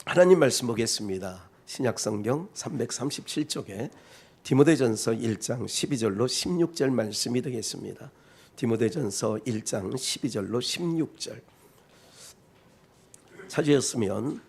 하나님 말씀 보겠습니다. 신약성경 337쪽에 디모데전서 1장 12절로 16절 말씀이 되겠습니다. 디모데전서 1장 12절로 16절 찾으셨으면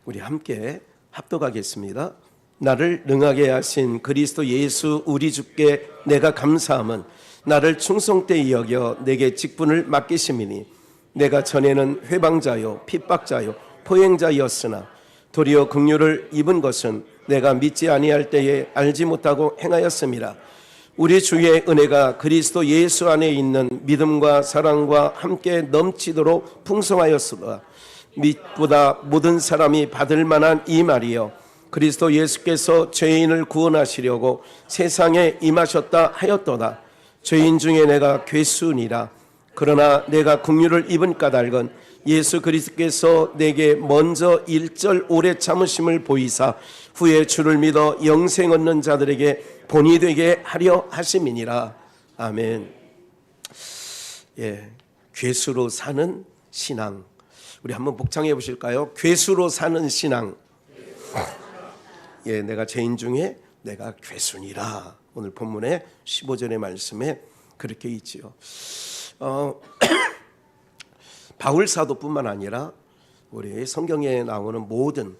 우리 함께 합독하겠습니다. 나를 능하게 하신 그리스도 예수 우리 주께 내가 감사함은 나를 충성되이 여겨 내게 직분을 맡기심이니 내가 전에는 회방자요 핍박자요 포행자였으나 도리어 긍휼을 입은 것은 내가 믿지 아니할 때에 알지 못하고 행하였음이라. 우리 주의 은혜가 그리스도 예수 안에 있는 믿음과 사랑과 함께 넘치도록 풍성하였으나 믿보다 모든 사람이 받을 만한 이 말이여 그리스도 예수께서 죄인을 구원하시려고 세상에 임하셨다 하였도다. 죄인 중에 내가 괴수니라. 그러나 내가 긍휼을 입은 까닭은 예수 그리스도께서 내게 먼저 일절 오래 참으심을 보이사 후에 주를 믿어 영생 얻는 자들에게 본이 되게 하려 하심이니라. 아멘. 괴수로 사는 신앙. 우리 한번 복창해 보실까요? 괴수로 사는 신앙. 내가 죄인 중에 내가 괴수니라. 오늘 본문의 15절의 말씀에 그렇게 있지요. 바울 사도뿐만 아니라 우리 성경에 나오는 모든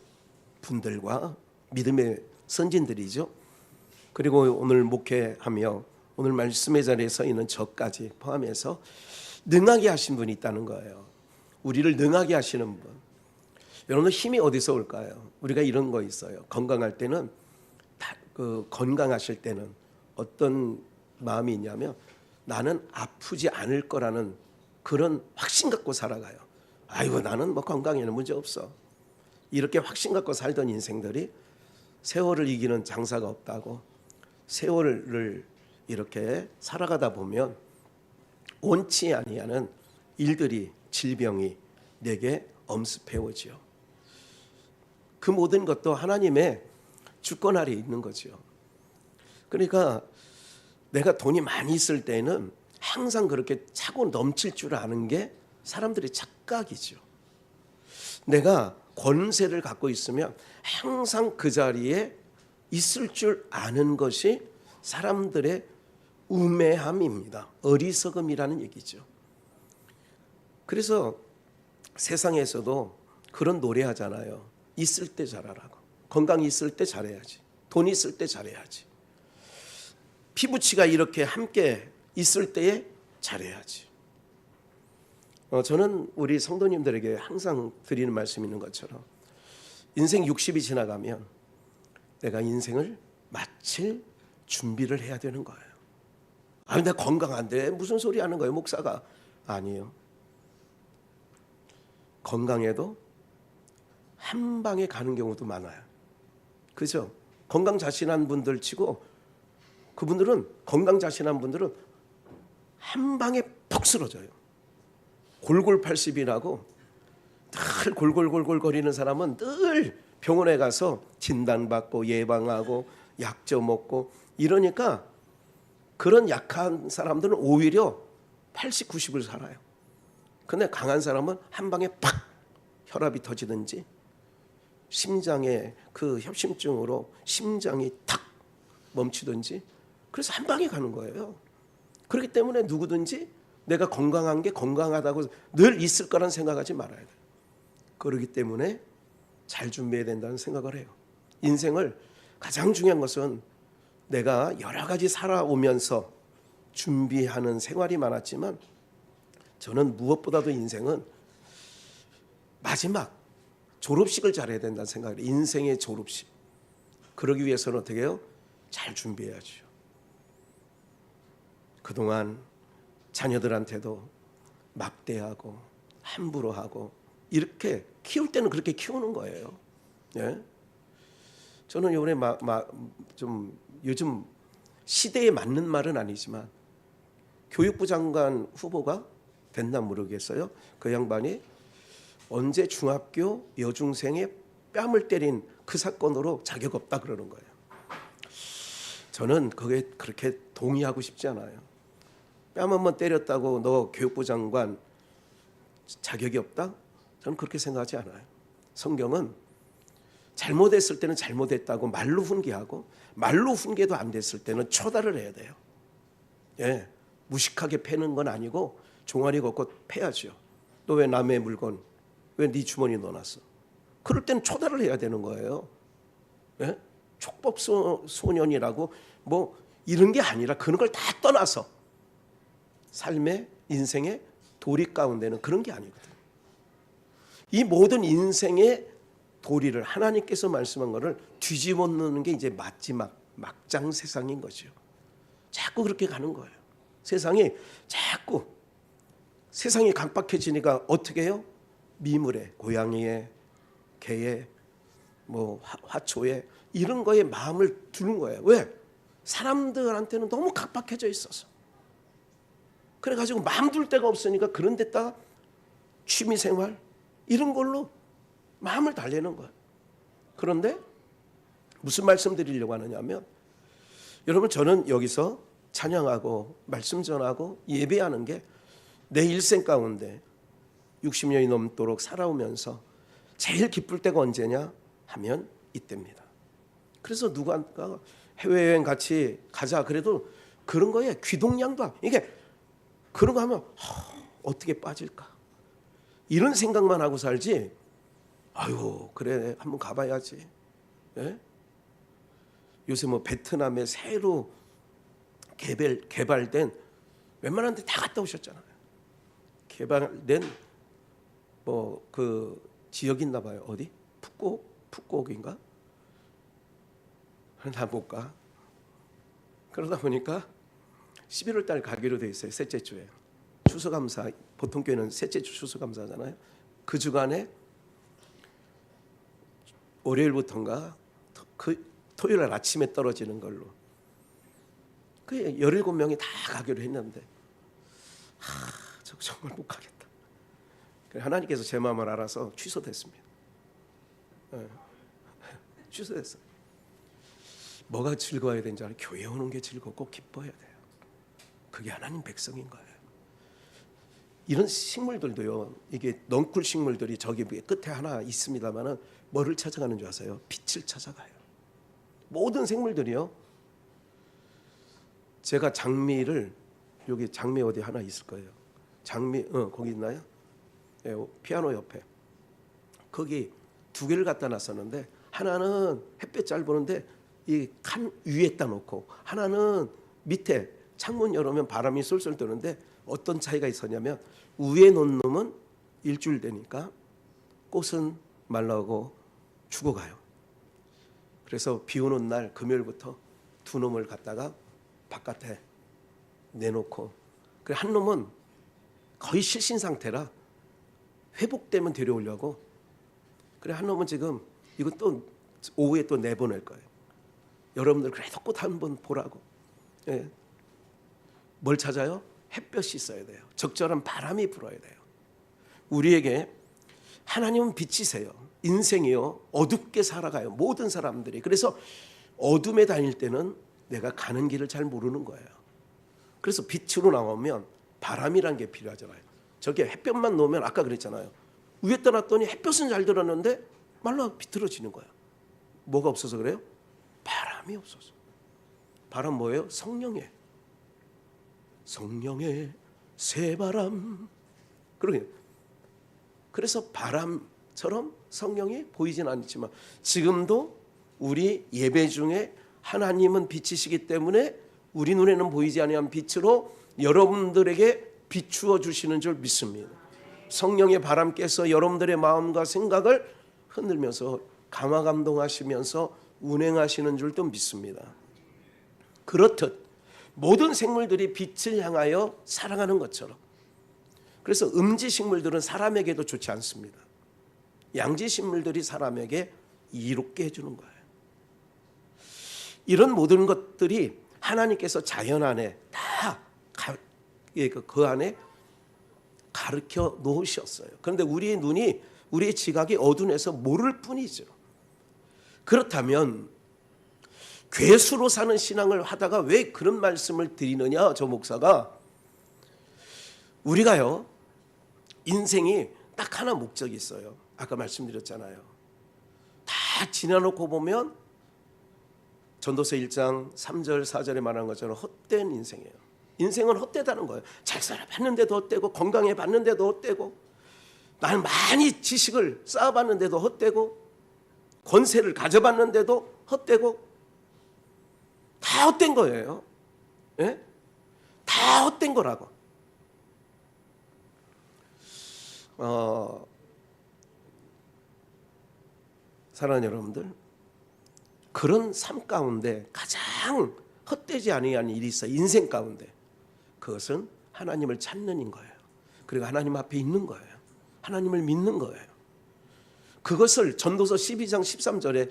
분들과 믿음의 선진들이죠. 그리고 오늘 목회하며 오늘 말씀의 자리에 서 있는 저까지 포함해서 능하게 하신 분이 있다는 거예요. 우리를 능하게 하시는 분. 여러분 힘이 어디서 올까요? 우리가 이런 거 있어요. 건강할 때는 건강하실 때는 어떤 마음이 있냐면 나는 아프지 않을 거라는 그런 확신 갖고 살아가요. 아이고 나는 뭐 건강에는 문제 없어. 이렇게 확신 갖고 살던 인생들이 세월을 이기는 장사가 없다고 세월을 이렇게 살아가다 보면 원치 아니하는 일들이 질병이 내게 엄습해 오지요. 그 모든 것도 하나님의 주권 아래에 있는 거죠. 그러니까 내가 돈이 많이 있을 때는 항상 그렇게 차고 넘칠 줄 아는 게 사람들의 착각이죠. 내가 권세를 갖고 있으면 항상 그 자리에 있을 줄 아는 것이 사람들의 우매함입니다. 어리석음이라는 얘기죠. 그래서 세상에서도 그런 노래 하잖아요. 있을 때 잘하라고. 건강이 있을 때 잘해야지. 돈이 있을 때 잘해야지. 피부치가 이렇게 함께 있을 때에 잘해야지. 저는 우리 성도님들에게 항상 드리는 말씀이 있는 것처럼 인생 60이 지나가면 내가 인생을 마칠 준비를 해야 되는 거예요. 내가 건강한데 무슨 소리 하는 거예요 목사가. 아니에요. 건강해도 한 방에 가는 경우도 많아요. 그죠? 건강 자신한 분들 치고 그분들은 건강 자신한 분들은 한 방에 퍽 쓰러져요. 골골 80이라고 늘 골골골골 거리는 사람은 늘 병원에 가서 진단받고 예방하고 약저 먹고 이러니까 그런 약한 사람들은 오히려 80, 90을 살아요. 근데 강한 사람은 한 방에 팍 혈압이 터지든지 심장에 그 협심증으로 심장이 탁 멈추든지 그래서 한 방에 가는 거예요. 그렇기 때문에 누구든지 내가 건강한 게 건강하다고 늘 있을 거란 생각하지 말아야 돼요. 그렇기 때문에 잘 준비해야 된다는 생각을 해요. 인생을 가장 중요한 것은 내가 여러 가지 살아오면서 준비하는 생활이 많았지만 저는 무엇보다도 인생은 마지막 졸업식을 잘해야 된다는 생각을 해요. 인생의 졸업식. 그러기 위해서는 어떻게 해요? 잘 준비해야죠. 그동안 자녀들한테도 막대하고 함부로 하고 이렇게 키울 때는 그렇게 키우는 거예요. 저는 이번에 좀 요즘 시대에 맞는 말은 아니지만 교육부 장관 후보가 됐나 모르겠어요. 그 양반이 언제 중학교 여중생의 뺨을 때린 그 사건으로 자격 없다 그러는 거예요. 저는 그게 그렇게 동의하고 싶지 않아요. 뺨 한번 때렸다고 너 교육부 장관 자격이 없다? 저는 그렇게 생각하지 않아요. 성경은 잘못했을 때는 잘못했다고 말로 훈계하고, 말로 훈계도 안 됐을 때는 초달을 해야 돼요. 예, 무식하게 패는 건 아니고 종아리 걷고 패야죠. 너 왜 남의 물건 왜 네 주머니에 넣어놨어? 그럴 때는 초달을 해야 되는 거예요. 예? 촉법 소년이라고 뭐 이런 게 아니라 그런 걸 다 떠나서 삶의 인생의 도리 가운데는 그런 게 아니거든요. 이 모든 인생의 도리를 하나님께서 말씀한 것을 뒤집어 놓는 게 이제 마지막 막장 세상인 거죠. 자꾸 그렇게 가는 거예요. 세상이 자꾸 세상이 각박해지니까 어떻게 해요? 미물에, 고양이에, 개에, 뭐 화초에 이런 거에 마음을 두는 거예요. 왜? 사람들한테는 너무 각박해져 있어서. 그래가지고 마음 둘 데가 없으니까 그런 데다가 취미생활 이런 걸로 마음을 달래는 거예요. 그런데 무슨 말씀 드리려고 하느냐면, 여러분, 저는 여기서 찬양하고 말씀 전하고 예배하는 게 내 일생 가운데 60년이 넘도록 살아오면서 제일 기쁠 때가 언제냐 하면 이때입니다. 그래서 누구한가 해외여행 같이 가자 그래도 그런 거에 귀동냥도 안, 이게 그런 거 하면 어떻게 빠질까 이런 생각만 하고 살지, 아유 그래 한번 가봐야지. 예? 요새 뭐 베트남에 새로 개발된 웬만한 데 다 갔다 오셨잖아요. 개발된 뭐 그 지역 있나 봐요. 어디? 푸꾸옥인가? 나 못 가. 그러다 보니까 11월 달 가기로 돼 있어요. 셋째 주에 추수감사, 보통 교회는 셋째 주 추수감사잖아요. 그 주간에 월요일부터인가 그 토요일 날 아침에 떨어지는 걸로 그 17명이 다 가기로 했는데 저 정말 못 가겠다. 하나님께서 제 마음을 알아서 취소됐습니다. 취소됐어요. 뭐가 즐거워야 되는지 알아요? 교회 오는 게 즐겁고 기뻐해야 돼요. 그게 하나님 백성인 거예요. 이런 식물들도요, 이게 넝쿨 식물들이 저기 끝에 하나 있습니다만은 뭐를 찾아가는 줄 아세요? 빛을 찾아가요. 모든 생물들이요. 제가 장미를, 여기 장미 어디 하나 있을 거예요. 장미 거기 있나요? 예, 피아노 옆에 거기 2개를 갖다 놨었는데, 하나는 햇볕 잘 보는데 이 칸 위에다 놓고, 하나는 밑에 창문 열으면 바람이 쏠쏠 드는데, 어떤 차이가 있었냐면 위에 놓은 놈은 일주일 되니까 꽃은 말라오고 죽어가요. 그래서 비 오는 날 금요일부터 2놈을 갖다가 바깥에 내놓고, 그 한 놈은 거의 실신 상태라 회복되면 데려오려고, 그래 한 놈은 지금 이건 또 오후에 또 내보낼 거예요. 여러분들 그래도 꽃 한번 보라고. 예. 뭘 찾아요? 햇볕이 있어야 돼요. 적절한 바람이 불어야 돼요. 우리에게 하나님은 빛이세요. 인생이요 어둡게 살아가요, 모든 사람들이. 그래서 어둠에 다닐 때는 내가 가는 길을 잘 모르는 거예요. 그래서 빛으로 나오면 바람이란 게 필요하잖아요. 저게 햇볕만 놓으면, 아까 그랬잖아요, 위에다 놨더니 햇볕은 잘 들었는데 말라 비틀어지는 거야. 뭐가 없어서 그래요? 바람이 없어서. 바람 뭐예요? 성령의 새바람. 그래서 바람처럼 성령이 보이진 않지만, 지금도 우리 예배 중에 하나님은 빛이시기 때문에 우리 눈에는 보이지 아니한 빛으로 여러분들에게 비추어 주시는 줄 믿습니다. 성령의 바람께서 여러분들의 마음과 생각을 흔들면서 감화 감동하시면서 운행하시는 줄도 믿습니다. 그렇듯 모든 생물들이 빛을 향하여 살아가는 것처럼, 그래서 음지식물들은 사람에게도 좋지 않습니다. 양지식물들이 사람에게 이롭게 해주는 거예요. 이런 모든 것들이 하나님께서 자연 안에 다 그 안에 가르쳐 놓으셨어요. 그런데 우리의 눈이, 우리의 지각이 어두운해서 모를 뿐이죠. 그렇다면 괴수로 사는 신앙을 하다가 왜 그런 말씀을 드리느냐, 저 목사가. 우리가요, 인생이 딱 하나 목적이 있어요. 아까 말씀드렸잖아요. 다 다 지나놓고 보면 전도서 1장 3절 4절에 말한 것처럼 헛된 인생이에요. 인생은 헛되다는 거예요. 잘 살아봤는데도 헛되고, 건강해 봤는데도 헛되고, 나는 많이 지식을 쌓아봤는데도 헛되고, 권세를 가져봤는데도 헛되고, 다 헛된 거예요. 예? 다 헛된 거라고. 사랑하는 여러분들, 그런 삶 가운데 가장 헛되지 아니한 일이 있어. 인생 가운데. 그것은 하나님을 찾는 인 거예요. 그리고 하나님 앞에 있는 거예요. 하나님을 믿는 거예요. 그것을 전도서 12장 13절에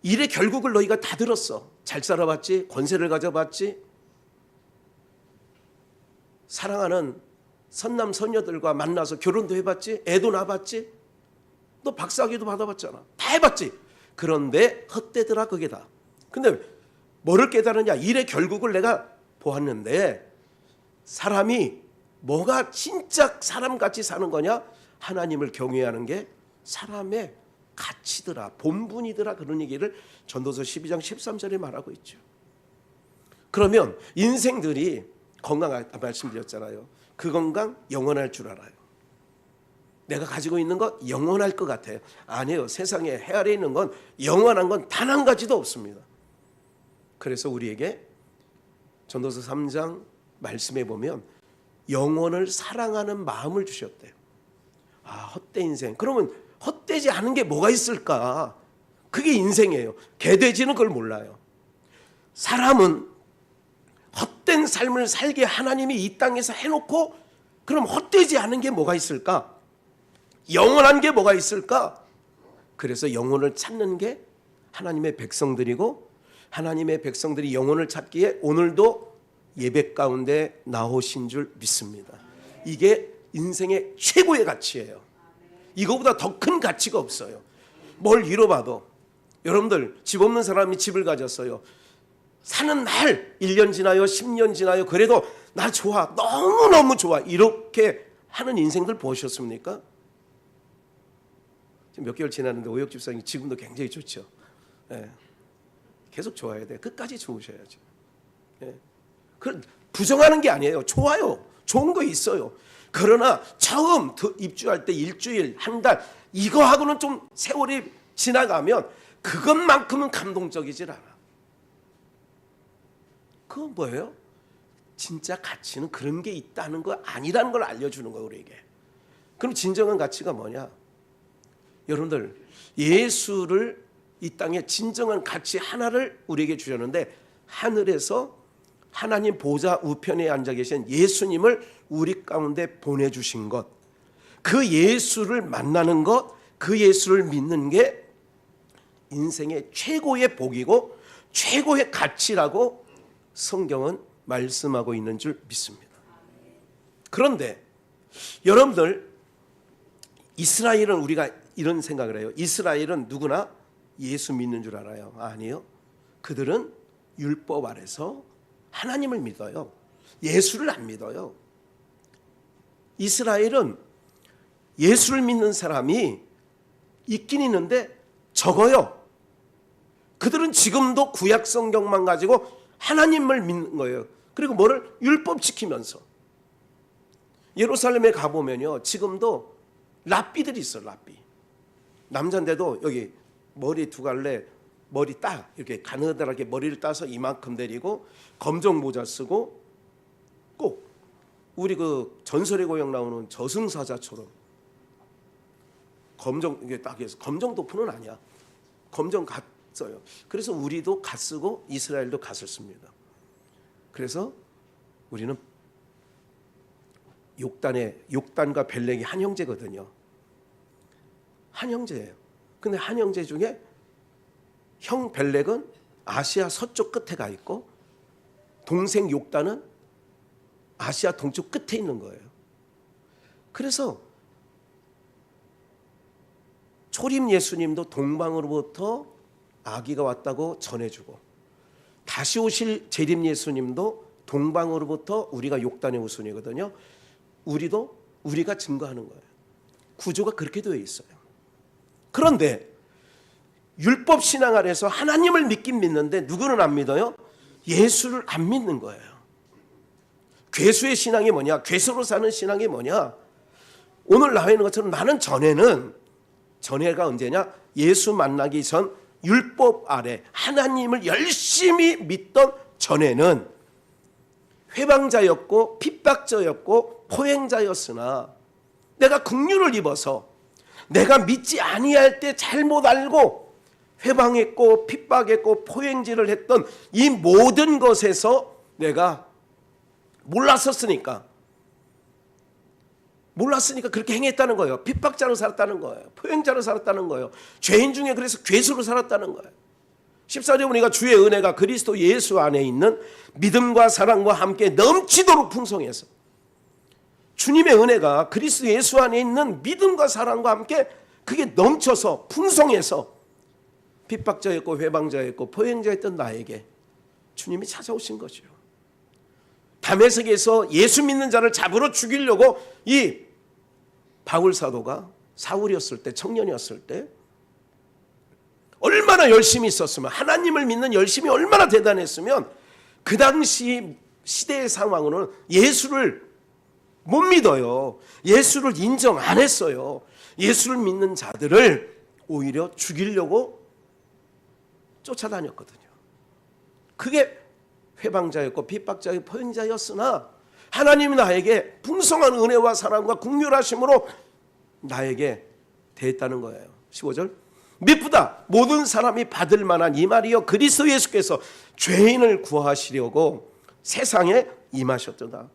일의 결국을 너희가 다 들었어. 잘 살아봤지, 권세를 가져봤지, 사랑하는 선남 선녀들과 만나서 결혼도 해봤지, 애도 낳아봤지, 너 박사학위도 받아봤잖아. 다 해봤지. 그런데 헛되더라 그게 다. 근데 뭐를 깨달으냐? 일의 결국을 내가 보았는데 사람이 뭐가 진짜 사람같이 사는 거냐? 하나님을 경외하는 게 사람의 가치더라, 본분이더라. 그런 얘기를 전도서 12장 13절에 말하고 있죠. 그러면 인생들이 건강, 말씀드렸잖아요. 그 건강 영원할 줄 알아요. 내가 가지고 있는 거 영원할 것 같아요. 아니에요. 세상에 헤아려 있는 건 영원한 건 단 한 가지도 없습니다. 그래서 우리에게 전도서 3장 말씀해 보면 영혼을 사랑하는 마음을 주셨대요. 헛된 인생. 그러면 헛되지 않은 게 뭐가 있을까? 그게 인생이에요. 개돼지는 그걸 몰라요. 사람은 헛된 삶을 살게 하나님이 이 땅에서 해놓고, 그럼 헛되지 않은 게 뭐가 있을까? 영원한 게 뭐가 있을까? 그래서 영혼을 찾는 게 하나님의 백성들이고, 하나님의 백성들이 영혼을 찾기에 오늘도 예배 가운데 나오신 줄 믿습니다. 이게 인생의 최고의 가치예요. 이거보다 더 큰 가치가 없어요. 뭘 잃어봐도, 여러분들 집 없는 사람이 집을 가졌어요. 사는 날 1년 지나요, 10년 지나요. 그래도 나 좋아, 너무너무 좋아, 이렇게 하는 인생들 보셨습니까? 지금 몇 개월 지났는데 오혁 집사님 지금도 굉장히 좋죠. 예. 계속 좋아야 돼. 끝까지 좋으셔야죠. 예. 부정하는 게 아니에요. 좋아요. 좋은 거 있어요. 그러나 처음 입주할 때 일주일, 한 달, 이거하고는 좀 세월이 지나가면 그것만큼은 감동적이질 않아. 그건 뭐예요? 진짜 가치는 그런 게 있다는 거 아니라는 걸 알려주는 거예요, 우리에게. 그럼 진정한 가치가 뭐냐? 여러분들, 예수를 이 땅에 진정한 가치 하나를 우리에게 주셨는데, 하늘에서 하나님 보좌 우편에 앉아 계신 예수님을 우리 가운데 보내주신 것, 그 예수를 만나는 것, 그 예수를 믿는 게 인생의 최고의 복이고 최고의 가치라고 성경은 말씀하고 있는 줄 믿습니다. 그런데 여러분들, 이스라엘은, 우리가 이런 생각을 해요. 이스라엘은 누구나 예수 믿는 줄 알아요. 아니요. 그들은 율법 아래서 하나님을 믿어요. 예수를 안 믿어요. 이스라엘은 예수를 믿는 사람이 있긴 있는데 적어요. 그들은 지금도 구약 성경만 가지고 하나님을 믿는 거예요. 그리고 뭐를? 율법 지키면서. 예루살렘에 가보면요, 지금도 랍비들이 있어요. 랍비. 남자인데도 여기 머리 두 갈래, 머리 딱 이렇게 가느다랗게 머리를 따서 이만큼 내리고 검정 모자 쓰고, 꼭 우리 그 전설의 고향 나오는 저승사자처럼 검정, 이게 딱 해서, 검정 도프는 아니야. 검정 갓 써요. 그래서 우리도 갓 쓰고 이스라엘도 갓을 씁니다. 그래서 우리는 욕단과 벨렉이 한 형제거든요. 한 형제예요. 근데 한 형제 중에 형 벨렉은 아시아 서쪽 끝에 가 있고, 동생 욕단은 아시아 동쪽 끝에 있는 거예요. 그래서 초림 예수님도 동방으로부터 아기가 왔다고 전해주고, 다시 오실 재림 예수님도 동방으로부터, 우리가 욕단의 후손이거든요. 우리가 증거하는 거예요. 구조가 그렇게 되어 있어요. 그런데 율법 신앙 아래서 하나님을 믿긴 믿는데 누구는 안 믿어요? 예수를 안 믿는 거예요. 괴수의 신앙이 뭐냐? 괴수로 사는 신앙이 뭐냐? 오늘 나와 있는 것처럼 나는 전에가 언제냐? 예수 만나기 전 율법 아래 하나님을 열심히 믿던 전에는 회방자였고 핍박자였고 포행자였으나 내가 긍휼을 입어서 내가 믿지 아니할 때 잘못 알고 회방했고 핍박했고 포행질을 했던 이 모든 것에서 내가 몰랐으니까 그렇게 행했다는 거예요. 핍박자로 살았다는 거예요. 포행자로 살았다는 거예요. 죄인 중에 그래서 괴수로 살았다는 거예요. 14절 보니까 주의 은혜가 그리스도 예수 안에 있는 믿음과 사랑과 함께 넘치도록 풍성해서, 주님의 은혜가 그리스도 예수 안에 있는 믿음과 사랑과 함께 그게 넘쳐서 풍성해서 핍박자였고 회방자였고 포행자였던 나에게 주님이 찾아오신 거죠. 다메섹에서 예수 믿는 자를 잡으러 죽이려고 이 바울 사도가 사울이었을 때, 청년이었을 때 얼마나 열심히 있었으면, 하나님을 믿는 열심이 얼마나 대단했으면 그 당시 시대의 상황으로는 예수를 못 믿어요. 예수를 인정 안 했어요. 예수를 믿는 자들을 오히려 죽이려고 쫓아다녔거든요. 그게 회방자였고 핍박자였고 포행자였으나 하나님이 나에게 풍성한 은혜와 사랑과 긍휼하심으로 나에게 대했다는 거예요. 15절 미쁘다 모든 사람이 받을 만한 이 말이여 그리스도 예수께서 죄인을 구하시려고 세상에 임하셨도다.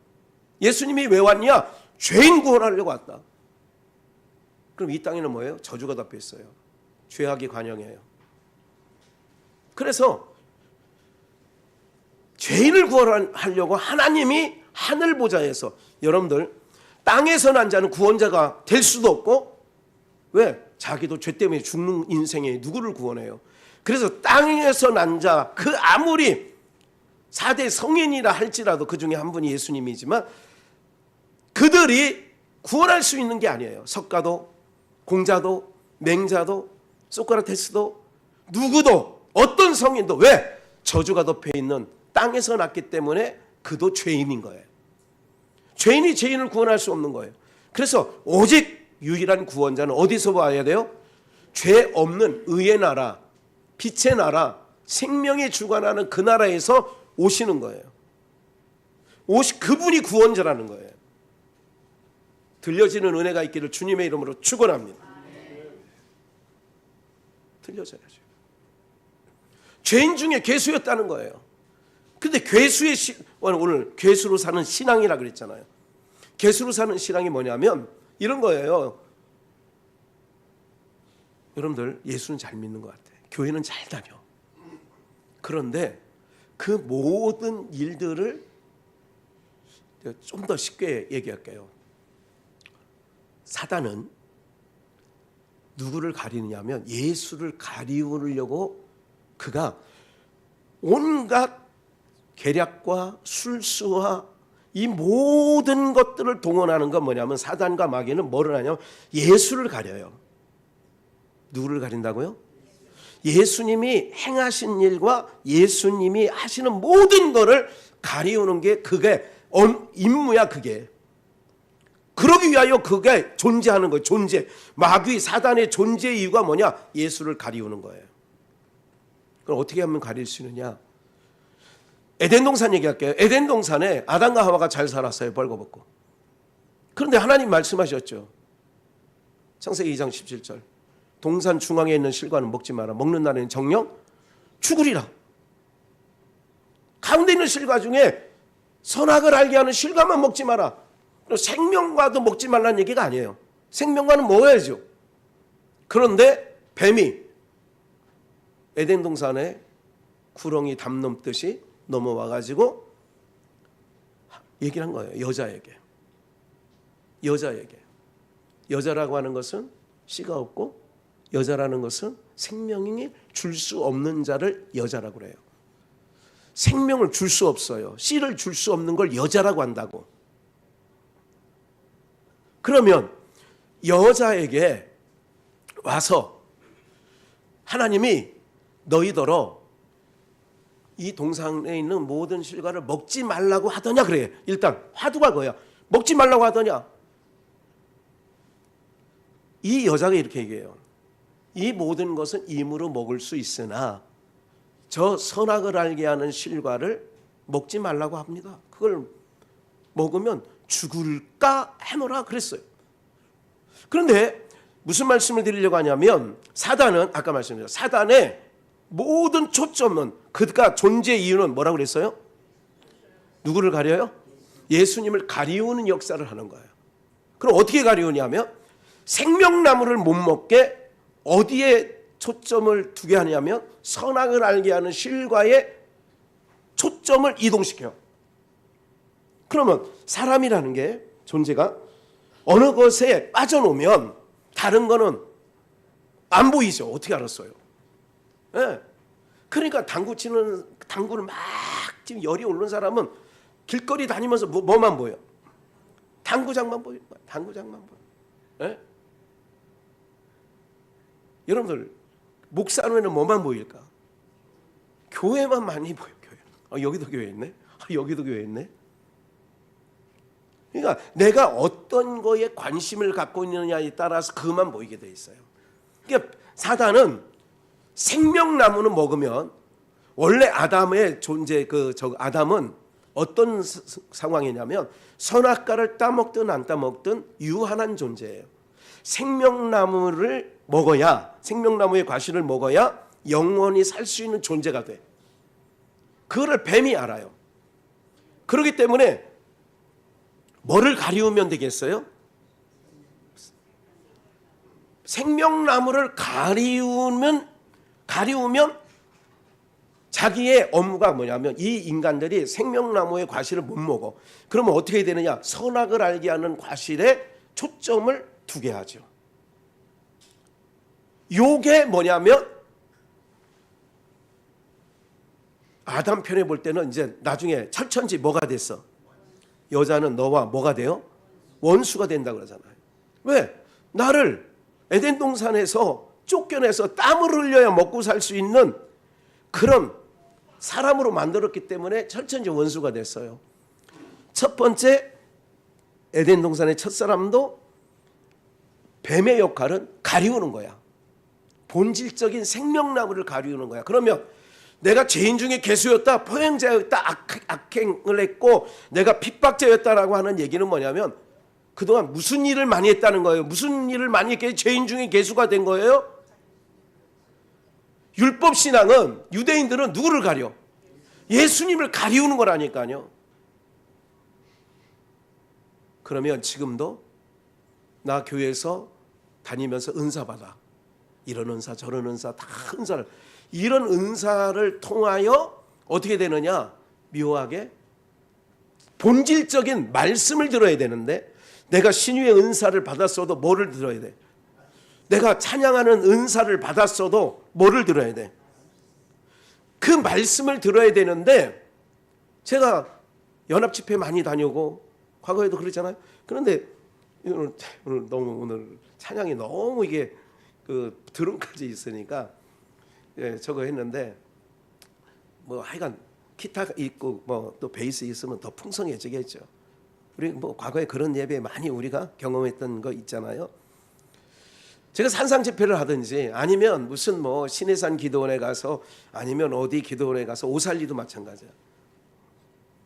예수님이 왜 왔냐? 죄인 구원하려고 왔다. 그럼 이 땅에는 뭐예요? 저주가 덮여 있어요. 죄악이 관영해요. 그래서 죄인을 구원하려고 하나님이 하늘 보좌에서, 여러분들 땅에서 난 자는 구원자가 될 수도 없고, 왜? 자기도 죄 때문에 죽는 인생에 누구를 구원해요? 그래서 땅에서 난 자, 그 아무리 4대 성인이라 할지라도 그 중에 한 분이 예수님이지만 그들이 구원할 수 있는 게 아니에요. 석가도, 공자도, 맹자도, 소크라테스도, 누구도, 어떤 성인도, 왜? 저주가 덮여 있는 땅에서 났기 때문에 그도 죄인인 거예요. 죄인이 죄인을 구원할 수 없는 거예요. 그래서 오직 유일한 구원자는 어디서 와야 돼요? 죄 없는 의의 나라, 빛의 나라, 생명이 주관하는 그 나라에서 오시는 거예요. 그분이 구원자라는 거예요. 들려지는 은혜가 있기를 주님의 이름으로 축원합니다. 들려져야죠. 죄인 중에 괴수였다는 거예요. 근데 오늘 괴수로 사는 신앙이라 그랬잖아요. 괴수로 사는 신앙이 뭐냐면 이런 거예요. 여러분들 예수는 잘 믿는 것 같아요. 교회는 잘 다녀. 그런데 그 모든 일들을 좀 더 쉽게 얘기할게요. 사단은 누구를 가리느냐면 예수를 가리우려고 그가 온갖 계략과 술수와 이 모든 것들을 동원하는 건 뭐냐면, 사단과 마귀는 뭐를 하냐면 예수를 가려요. 누구를 가린다고요? 예수님이 행하신 일과 예수님이 하시는 모든 것을 가리우는 게 그게 임무야. 그게 그러기 위하여 그게 존재하는 거예요. 존재. 마귀 사단의 존재 이유가 뭐냐? 예수를 가리우는 거예요. 그럼 어떻게 하면 가릴 수 있느냐? 에덴 동산 얘기할게요. 에덴 동산에 아담과 하와가 잘 살았어요. 벌거벗고. 그런데 하나님 말씀하셨죠. 창세기 2장 17절. 동산 중앙에 있는 실과는 먹지 마라. 먹는 날에는 정령 죽으리라. 가운데 있는 실과 중에 선악을 알게 하는 실과만 먹지 마라. 생명과도 먹지 말라는 얘기가 아니에요. 생명과는 먹어야죠. 그런데 뱀이 에덴 동산에 구렁이 담 넘듯이 넘어와가지고 얘기를 한 거예요. 여자에게. 여자라고 하는 것은 씨가 없고, 여자라는 것은 생명이 줄 수 없는 자를 여자라고 그래요. 생명을 줄 수 없어요. 씨를 줄 수 없는 걸 여자라고 한다고. 그러면 여자에게 와서 하나님이 너희더러 이 동산에 있는 모든 실과를 먹지 말라고 하더냐 그래요. 일단 화두가 그거야. 먹지 말라고 하더냐. 이 여자가 이렇게 얘기해요. 이 모든 것은 임으로 먹을 수 있으나 저 선악을 알게 하는 실과를 먹지 말라고 합니다. 그걸 먹으면 죽을까 해노라 그랬어요. 그런데 무슨 말씀을 드리려고 하냐면 사단은 아까 말씀드렸죠. 사단의 모든 초점은 그가 존재 이유는 뭐라고 그랬어요? 누구를 가려요? 예수님을 가리우는 역사를 하는 거예요. 그럼 어떻게 가리우냐면 생명나무를 못 먹게 어디에 초점을 두게 하냐면 선악을 알게 하는 실과에 초점을 이동시켜요. 그러면 사람이라는 게 존재가 어느 것에 빠져놓으면 다른 거는 안 보이죠. 어떻게 알았어요? 네. 그러니까 당구를 막 지금 열이 오르는 사람은 길거리 다니면서 뭐만 보여? 당구장만 보여. 당구장만 보여. 네? 여러분들 목사로에는 뭐만 보일까? 교회만 많이 보여. 교회. 여기도 교회 있네. 여기도 교회 있네. 그러니까 내가 어떤 거에 관심을 갖고 있느냐에 따라서 그만 보이게 돼 있어요. 그러니까 사단은 생명나무는 먹으면 원래 아담의 존재 아담은 어떤 상황이냐면 선악과를 따먹든 안 따먹든 유한한 존재예요. 생명나무를 먹어야 생명나무의 과실을 먹어야 영원히 살 수 있는 존재가 돼. 그거를 뱀이 알아요. 그렇기 때문에 뭐를 가리우면 되겠어요? 생명나무를 가리우면 자기의 업무가 뭐냐면 이 인간들이 생명나무의 과실을 못 먹어. 그러면 어떻게 되느냐? 선악을 알게 하는 과실에 초점을 두게 하죠. 요게 뭐냐면 아담 편에 볼 때는 이제 나중에 철천지 뭐가 됐어? 여자는 너와 뭐가 돼요? 원수가 된다고 그러잖아요. 왜? 나를 에덴 동산에서 쫓겨내서 땀을 흘려야 먹고 살 수 있는 그런 사람으로 만들었기 때문에 철천지 원수가 됐어요. 첫 번째 에덴 동산의 첫사람도 뱀의 역할은 가리우는 거야. 본질적인 생명나무를 가리우는 거야. 그러면 내가 죄인 중에 괴수였다, 포행자였다, 악행을 했고 내가 핍박자였다라고 하는 얘기는 뭐냐면 그동안 무슨 일을 많이 했다는 거예요. 무슨 일을 많이 했기에 죄인 중에 괴수가 된 거예요? 율법신앙은 유대인들은 누구를 가려? 예수님을 가리우는 거라니까요. 그러면 지금도 나 교회에서 다니면서 은사 받아. 이런 은사 저런 은사 다 은사를 이런 은사를 통하여 어떻게 되느냐? 묘하게 본질적인 말씀을 들어야 되는데 내가 신유의 은사를 받았어도 뭐를 들어야 돼? 내가 찬양하는 은사를 받았어도 뭐를 들어야 돼? 그 말씀을 들어야 되는데 제가 연합집회 많이 다녀고 과거에도 그랬잖아요. 그런데 오늘 찬양이 너무 이게 그 드럼까지 있으니까 저거 했는데 뭐 하여간 기타 있고 뭐 또 베이스 있으면 더 풍성해지겠죠. 우리 뭐 과거에 그런 예배 많이 우리가 경험했던 거 있잖아요. 제가 산상 집회를 하든지 아니면 무슨 뭐 신해산 기도원에 가서 아니면 어디 기도원에 가서 오살리도 마찬가지야.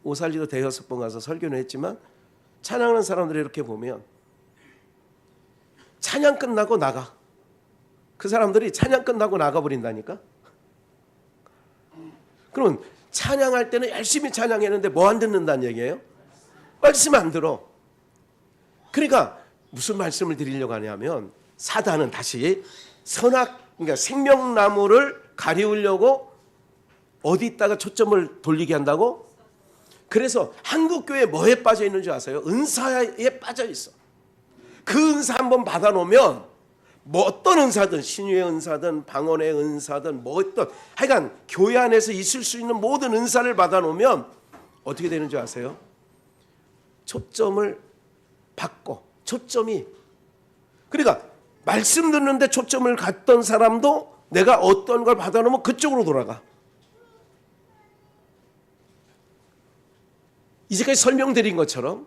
오살리도 대여섯 번 가서 설교는 했지만 찬양하는 사람들이 이렇게 보면 찬양 끝나고 나가. 그 사람들이 찬양 끝나고 나가버린다니까. 그러면 찬양할 때는 열심히 찬양했는데 뭐 안 듣는다는 얘기예요? 말씀 안 들어. 그러니까 무슨 말씀을 드리려고 하냐면 사단은 다시 그러니까 생명나무를 가리우려고 어디다가 초점을 돌리게 한다고? 그래서 한국교회 뭐에 빠져 있는 줄 아세요? 은사에 빠져 있어. 그 은사 한번 받아놓으면 뭐 어떤 은사든 신유의 은사든 방언의 은사든 뭐 어떤 하여간 교회 안에서 있을 수 있는 모든 은사를 받아놓으면 어떻게 되는 줄 아세요? 초점을 바꿔. 초점이 그러니까 말씀 듣는데 초점을 갖던 사람도 내가 어떤 걸 받아놓으면 그쪽으로 돌아가. 이제까지 설명드린 것처럼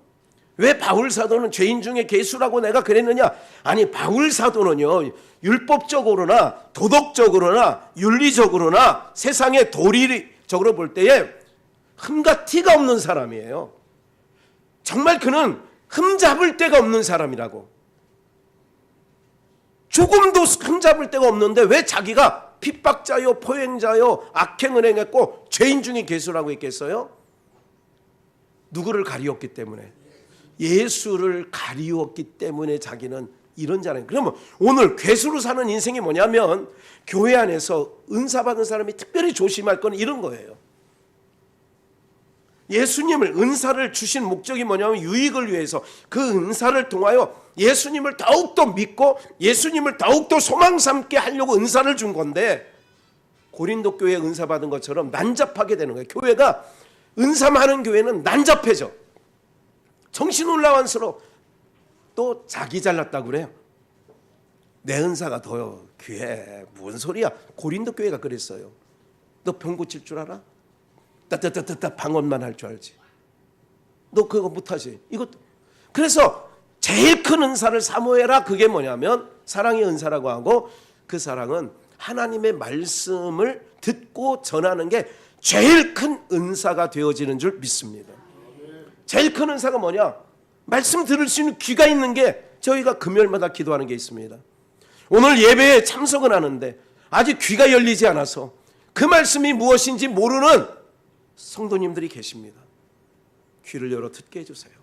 왜 바울 사도는 죄인 중에 괴수라고 내가 그랬느냐? 아니, 바울 사도는요, 율법적으로나 도덕적으로나 윤리적으로나 세상의 도리적으로 볼 때에 흠과 티가 없는 사람이에요. 정말 그는 흠잡을 데가 없는 사람이라고. 조금도 흠잡을 데가 없는데 왜 자기가 핍박자요, 포행자요, 악행을 행했고 죄인 중에 괴수라고 했겠어요? 누구를 가리웠기 때문에? 예수를 가리웠기 때문에 자기는 이런 자는. 그러면 오늘 괴수로 사는 인생이 뭐냐면 교회 안에서 은사 받은 사람이 특별히 조심할 건 이런 거예요. 예수님을, 은사를 주신 목적이 뭐냐면 유익을 위해서, 그 은사를 통하여 예수님을 더욱더 믿고 예수님을 더욱더 소망 삼게 하려고 은사를 준 건데, 고린도 교회에 은사 받은 것처럼 난잡하게 되는 거예요. 교회가 은사 많은 교회는 난잡해져. 정신혼란스러워. 또 자기 잘났다고 그래요. 내 은사가 더 귀해. 뭔 소리야. 고린도 교회가 그랬어요. 너 병 고칠 줄 알아? 따따따따 방언만 할 줄 알지. 너 그거 못하지. 이것. 그래서 제일 큰 은사를 사모해라. 그게 뭐냐면 사랑의 은사라고 하고, 그 사랑은 하나님의 말씀을 듣고 전하는 게 제일 큰 은사가 되어지는 줄 믿습니다. 제일 큰 은사가 뭐냐? 말씀 들을 수 있는 귀가 있는 게, 저희가 금요일마다 기도하는 게 있습니다. 오늘 예배에 참석은 하는데 아직 귀가 열리지 않아서 그 말씀이 무엇인지 모르는 성도님들이 계십니다. 귀를 열어 듣게 해주세요.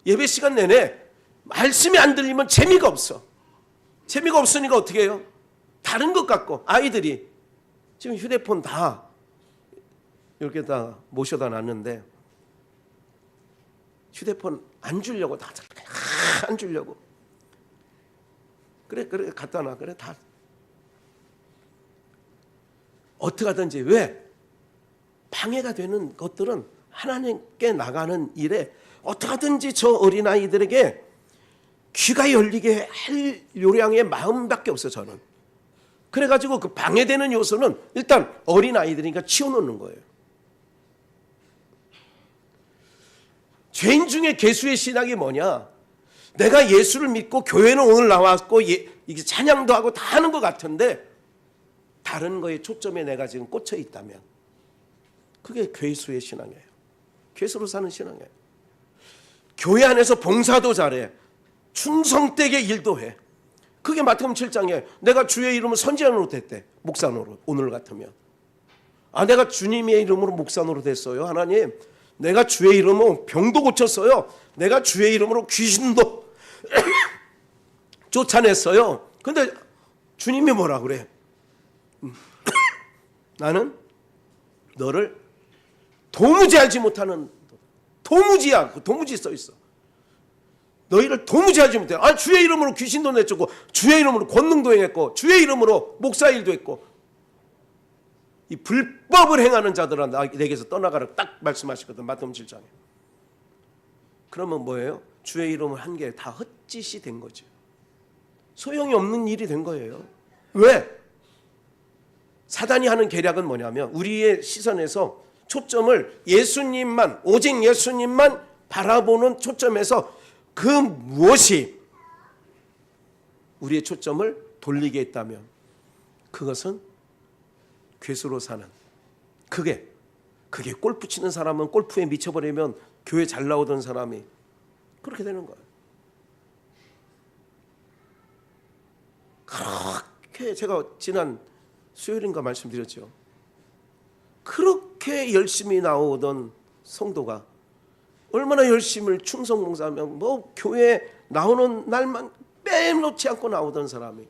예배 시간 내내 말씀이 안 들리면 재미가 없어. 재미가 없으니까 어떻게 해요? 다른 것 같고. 아이들이 지금 휴대폰 다 이렇게 다 모셔다 놨는데 휴대폰 안 주려고, 다 안 주려고. 그래 갖다 놔. 그래 다 어떻게 하든지. 왜? 방해가 되는 것들은 하나님께 나가는 일에 어떻게 하든지 저 어린아이들에게 귀가 열리게 할 요량의 마음밖에 없어요. 저는. 그래가지고 그 방해되는 요소는 일단 어린아이들이니까 치워놓는 거예요. 죄인 중에 괴수의 신학이 뭐냐? 내가 예수를 믿고 교회는 오늘 나왔고 이게 찬양도 하고 다 하는 것 같은데 다른 거에 초점에 내가 지금 꽂혀 있다면 그게 괴수의 신앙이에요. 괴수로 사는 신앙이에요. 교회 안에서 봉사도 잘해. 충성되게 일도 해. 그게 마태복음 7장에 내가 주의 이름으로 선지자 노릇했대. 목사 노릇. 오늘 같으면. 내가 주님의 이름으로 목사 노릇했어요. 하나님, 내가 주의 이름으로 병도 고쳤어요. 내가 주의 이름으로 귀신도 쫓아냈어요. 근데 주님이 뭐라 그래? 나는 너를 도무지 알지 못하는, 도무지야. 도무지 써 있어. 너희를 도무지 알지 못해. 주의 이름으로 귀신도 내쫓고 주의 이름으로 권능도 행했고 주의 이름으로 목사일도 했고, 이 불법을 행하는 자들아 내게서 떠나가라 딱 말씀하시거든. 마태복음 7장에. 그러면 뭐예요? 주의 이름을 한 게 다 헛짓이 된 거죠. 소용이 없는 일이 된 거예요. 왜? 사단이 하는 계략은 뭐냐면 우리의 시선에서 초점을 예수님만, 오직 예수님만 바라보는 초점에서 그 무엇이 우리의 초점을 돌리게 했다면 그것은 괴수로 사는, 그게 골프 치는 사람은 골프에 미쳐버리면 교회 잘 나오던 사람이 그렇게 되는 거예요. 그렇게 제가 지난 수요일인가 말씀드렸죠. 그렇게 열심히 나오던 성도가 얼마나 열심을 충성봉사하면 뭐 교회 나오는 날만 빼놓지 않고 나오던 사람이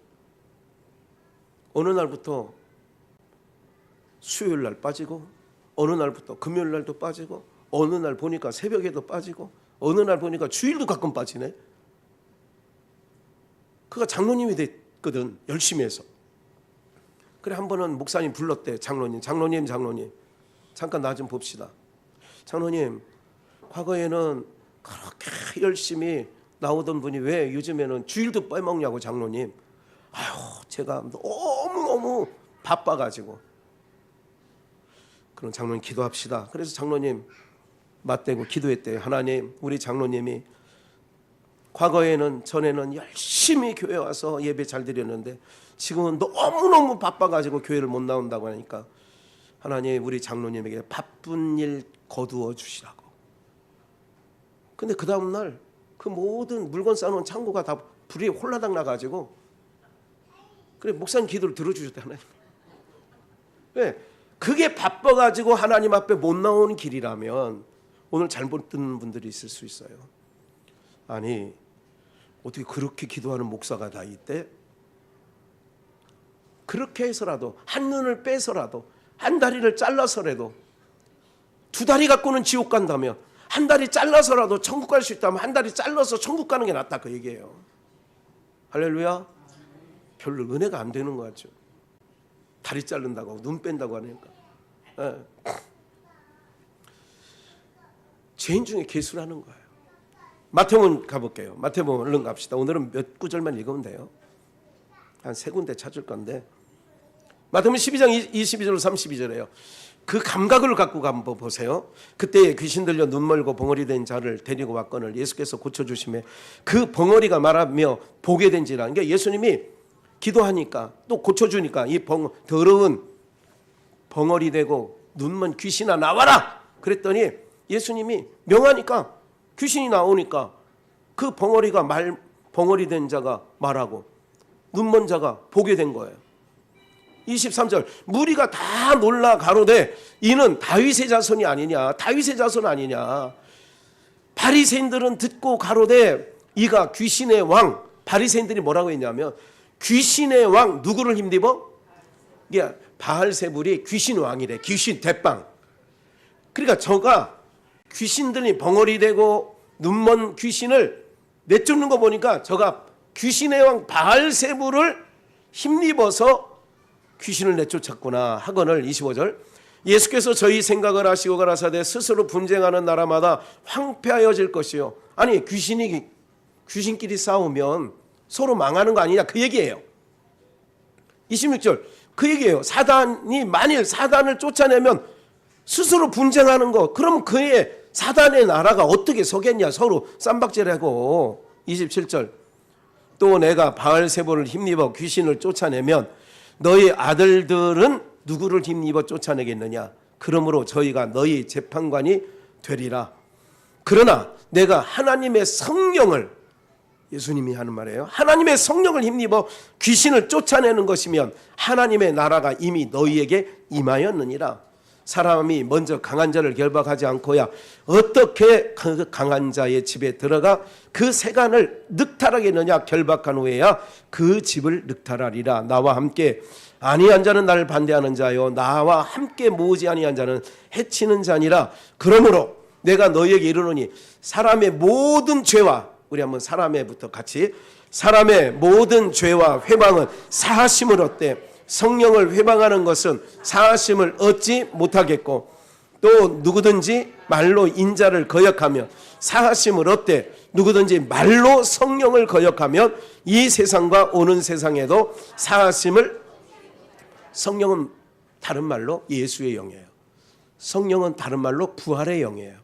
어느 날부터 수요일 날 빠지고, 어느 날부터 금요일 날도 빠지고, 어느 날 보니까 새벽에도 빠지고, 어느 날 보니까 주일도 가끔 빠지네. 그가 장로님이 됐거든. 열심히 해서. 그래 한 번은 목사님 불렀대. 장로님 잠깐 나 좀 봅시다. 장로님, 과거에는 그렇게 열심히 나오던 분이 왜 요즘에는 주일도 빼먹냐고. 장로님, 제가 너무너무 바빠가지고. 그럼 장로님 기도합시다. 그래서 장로님 맞대고 기도했대요. 하나님, 우리 장로님이 과거에는 전에는 열심히 교회 와서 예배 잘 드렸는데 지금은 너무너무 바빠가지고 교회를 못 나온다고 하니까 하나님, 우리 장로님에게 바쁜 일 거두어 주시라고. 근데 그 다음날 그 모든 물건 쌓아놓은 창고가 다 불이 홀라당 나가지고, 그래 목사님 기도를 들어주셨대 하나님. 왜? 그게 바빠가지고 하나님 앞에 못 나오는 길이라면 오늘 잘못 듣는 분들이 있을 수 있어요. 아니, 어떻게 그렇게 기도하는 목사가 다 있대? 그렇게 해서라도 한 눈을 빼서라도 한 다리를 잘라서라도, 두 다리 갖고는 지옥 간다면 한 다리 잘라서라도 천국 갈 수 있다면 한 다리 잘라서 천국 가는 게 낫다, 그 얘기예요. 할렐루야. 별로 은혜가 안 되는 것 같죠. 다리 자른다고 눈 뺀다고 하니까. 예. 죄인 중에 괴수라는 거예요. 마태복음 가볼게요. 마태복음 얼른 갑시다. 오늘은 몇 구절만 읽으면 돼요. 한 세 군데 찾을 건데, 마태복음 12장 22절 32절에요. 그 감각을 갖고 한번 보세요. 그때 귀신 들려 눈 멀고 벙어리 된 자를 데리고 왔거늘 예수께서 고쳐주심에 그 벙어리가 말하며 보게 된지라. 그러니까 예수님이 기도하니까 또 고쳐주니까 이 더러운 벙어리 되고 눈먼 귀신아 나와라 그랬더니 예수님이 명하니까 귀신이 나오니까 그 벙어리 된 자가 말하고 눈먼 자가 보게 된 거예요. 23절 무리가 다 놀라 가로되 이는 다윗의 자손이 아니냐, 다윗의 자손 아니냐. 바리새인들은 듣고 가로되 이가 귀신의 왕. 바리새인들이 뭐라고 했냐면 귀신의 왕 누구를 힘입어? 이게 바알세불이 귀신 왕이래. 귀신 대빵. 그러니까 저가 귀신들이 벙어리 되고 눈먼 귀신을 내쫓는 거 보니까 저가 귀신의 왕 바알세불을 힘입어서 귀신을 내쫓았구나 하거늘. 25절 예수께서 저희 생각을 하시고 가라사대 스스로 분쟁하는 나라마다 황폐하여질 것이요. 아니 귀신끼리 싸우면 서로 망하는 거 아니냐 그 얘기예요. 26절 그 얘기예요. 만일 사단을 쫓아내면 스스로 분쟁하는 거, 그럼 그의 사단의 나라가 어떻게 서겠냐, 서로 쌈박질하고. 27절 또 내가 바알세불을 힘입어 귀신을 쫓아내면 너희 아들들은 누구를 힘입어 쫓아내겠느냐. 그러므로 저희가 너희 재판관이 되리라. 그러나 내가 하나님의 성령을, 예수님이 하는 말이에요, 하나님의 성령을 힘입어 귀신을 쫓아내는 것이면 하나님의 나라가 이미 너희에게 임하였느니라. 사람이 먼저 강한 자를 결박하지 않고야 어떻게 그 강한 자의 집에 들어가 그 세간을 늑탈하겠느냐. 결박한 후에야 그 집을 늑탈하리라. 나와 함께 아니한 자는 나를 반대하는 자요 나와 함께 모으지 아니한 자는 해치는 자니라. 그러므로 내가 너희에게 이르노니 사람의 모든 죄와, 우리 한번 사람의부터 같이, 사람의 모든 죄와 회방은 사하심을 얻되 성령을 회방하는 것은 사하심을 얻지 못하겠고 또 누구든지 말로 인자를 거역하면 사하심을 얻되 누구든지 말로 성령을 거역하면 이 세상과 오는 세상에도 사하심을. 성령은 다른 말로 예수의 영이에요. 성령은 다른 말로 부활의 영이에요.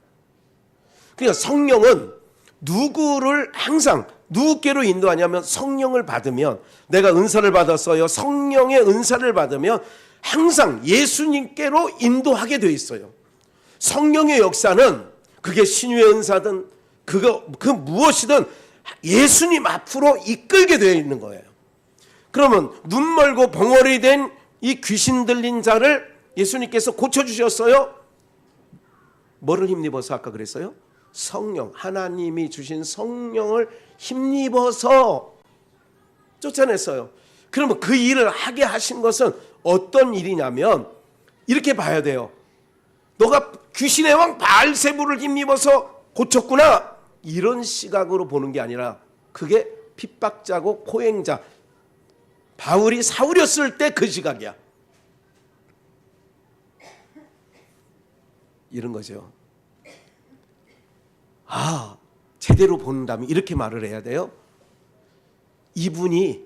그러니까 성령은 누구를 항상 누구께로 인도하냐면 성령을 받으면, 내가 은사를 받았어요. 성령의 은사를 받으면 항상 예수님께로 인도하게 돼 있어요. 성령의 역사는 그게 신유의 은사든 그 무엇이든 예수님 앞으로 이끌게 되어 있는 거예요. 그러면 눈 멀고 벙어리 된 이 귀신 들린 자를 예수님께서 고쳐주셨어요. 뭐를 힘입어서 아까 그랬어요? 성령, 하나님이 주신 성령을 힘입어서 쫓아냈어요. 그러면 그 일을 하게 하신 것은 어떤 일이냐면 이렇게 봐야 돼요. 너가 귀신의 왕 바알세불을 힘입어서 고쳤구나, 이런 시각으로 보는 게 아니라 그게 핍박자고 포행자, 바울이 사울이었을 때 그 시각이야. 이런 거죠. 제대로 본다면 이렇게 말을 해야 돼요. 이분이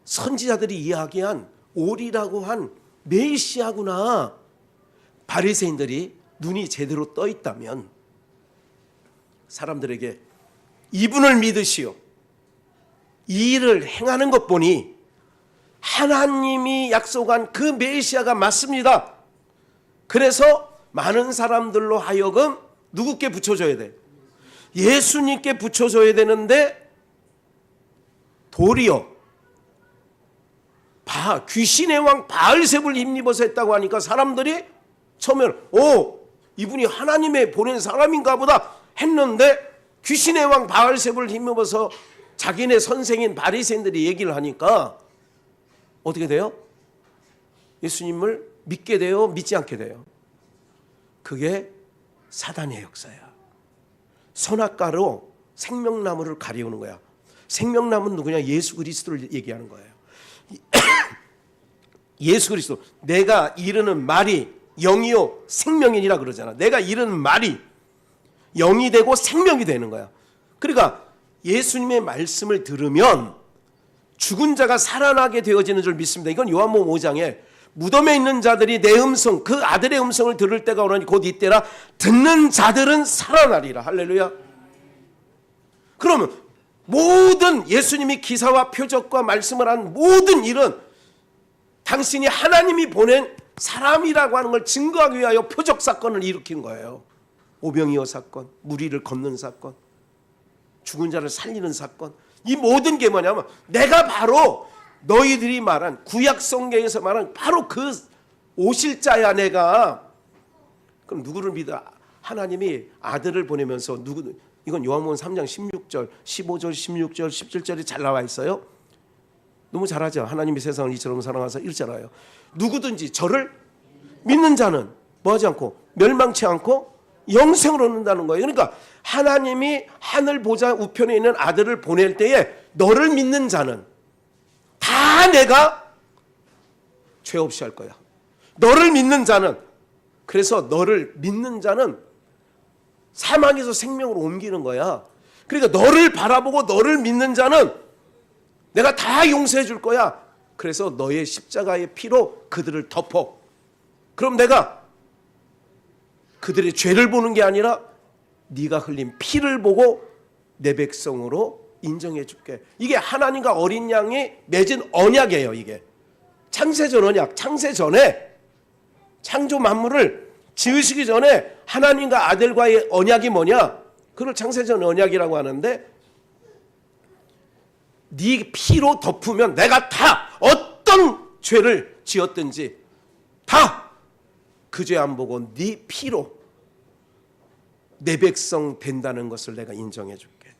선지자들이 이야기한 오리라고 한 메시아구나. 바리새인들이 눈이 제대로 떠 있다면 사람들에게 이분을 믿으시오, 이 일을 행하는 것 보니 하나님이 약속한 그 메시아가 맞습니다. 그래서 많은 사람들로 하여금 누구께 붙여줘야 돼? 예수님께 붙여줘야 되는데 도리어 귀신의 왕 바알세불 힘입어서 했다고 하니까 사람들이 처음에는 이분이 하나님의 보낸 사람인가 보다 했는데, 귀신의 왕 바알세불 힘입어서 자기네 선생인 바리새인들이 얘기를 하니까 어떻게 돼요? 예수님을 믿게 돼요? 믿지 않게 돼요? 그게 사단의 역사야. 선악과로 생명나무를 가리우는 거야. 생명나무는 누구냐? 예수 그리스도를 얘기하는 거예요. 예수 그리스도, 내가 이르는 말이 영이요 생명이니라 그러잖아. 내가 이르는 말이 영이 되고 생명이 되는 거야. 그러니까 예수님의 말씀을 들으면 죽은 자가 살아나게 되어지는 줄 믿습니다. 이건 요한복음 5장에 무덤에 있는 자들이 내 음성, 그 아들의 음성을 들을 때가 오나니 곧 이때라. 듣는 자들은 살아나리라. 할렐루야. 그러면 모든 예수님이 기사와 표적과 말씀을 한 모든 일은 당신이 하나님이 보낸 사람이라고 하는 걸 증거하기 위하여 표적 사건을 일으킨 거예요. 오병이어 사건, 무리를 걷는 사건, 죽은 자를 살리는 사건. 이 모든 게 뭐냐면 내가 바로 너희들이 말한 구약 성경에서 말한 바로 그 오실 자야. 내가. 그럼 누구를 믿어? 하나님이 아들을 보내면서 이건 요한복음 3장 16절, 15절, 16절, 17절이 잘 나와 있어요. 너무 잘하죠. 하나님이 세상을 이처럼 사랑하사 이러잖아요. 누구든지 저를 믿는 자는 뭐하지 않고 멸망치 않고 영생을 얻는다는 거예요. 그러니까 하나님이 하늘 보좌 우편에 있는 아들을 보낼 때에 너를 믿는 자는 다 내가 죄 없이 할 거야. 너를 믿는 자는, 그래서 너를 믿는 자는 사망에서 생명으로 옮기는 거야. 그러니까 너를 바라보고 너를 믿는 자는 내가 다 용서해 줄 거야. 그래서 너의 십자가의 피로 그들을 덮어. 그럼 내가 그들의 죄를 보는 게 아니라 네가 흘린 피를 보고 내 백성으로 인정해 줄게. 이게 하나님과 어린 양이 맺은 언약이에요. 이게 창세전 언약. 창세전에 창조 만물을 지으시기 전에 하나님과 아들과의 언약이 뭐냐? 그걸 창세전 언약이라고 하는데, 네 피로 덮으면 내가 다 어떤 죄를 지었든지 다 그 죄 안 보고 네 피로 내 백성 된다는 것을 내가 인정해 줄게.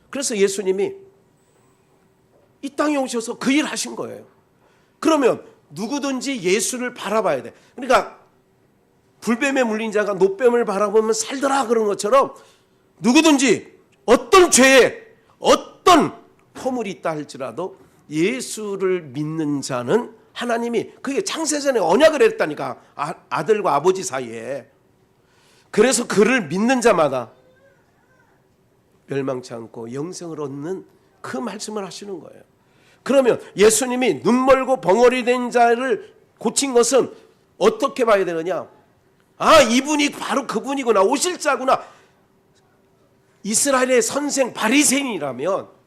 그래서 예수님이 이 땅에 오셔서 그 일 하신 거예요. 그러면 누구든지 예수를 바라봐야 돼. 그러니까 불뱀에 물린 자가 노뱀을 바라보면 살더라 그런 것처럼 누구든지 어떤 죄에 어떤 허물이 있다 할지라도 예수를 믿는 자는 하나님이, 그게 창세전에 언약을 했다니까. 아들과 아버지 사이에. 그래서 그를 믿는 자마다 멸망치 않고 영생을 얻는 그 말씀을 하시는 거예요. 그러면 예수님이 눈멀고 벙어리 된 자를 고친 것은 어떻게 봐야 되느냐? 이분이 바로 그분이구나, 오실 자구나. 이스라엘의 선생 바리새인이라면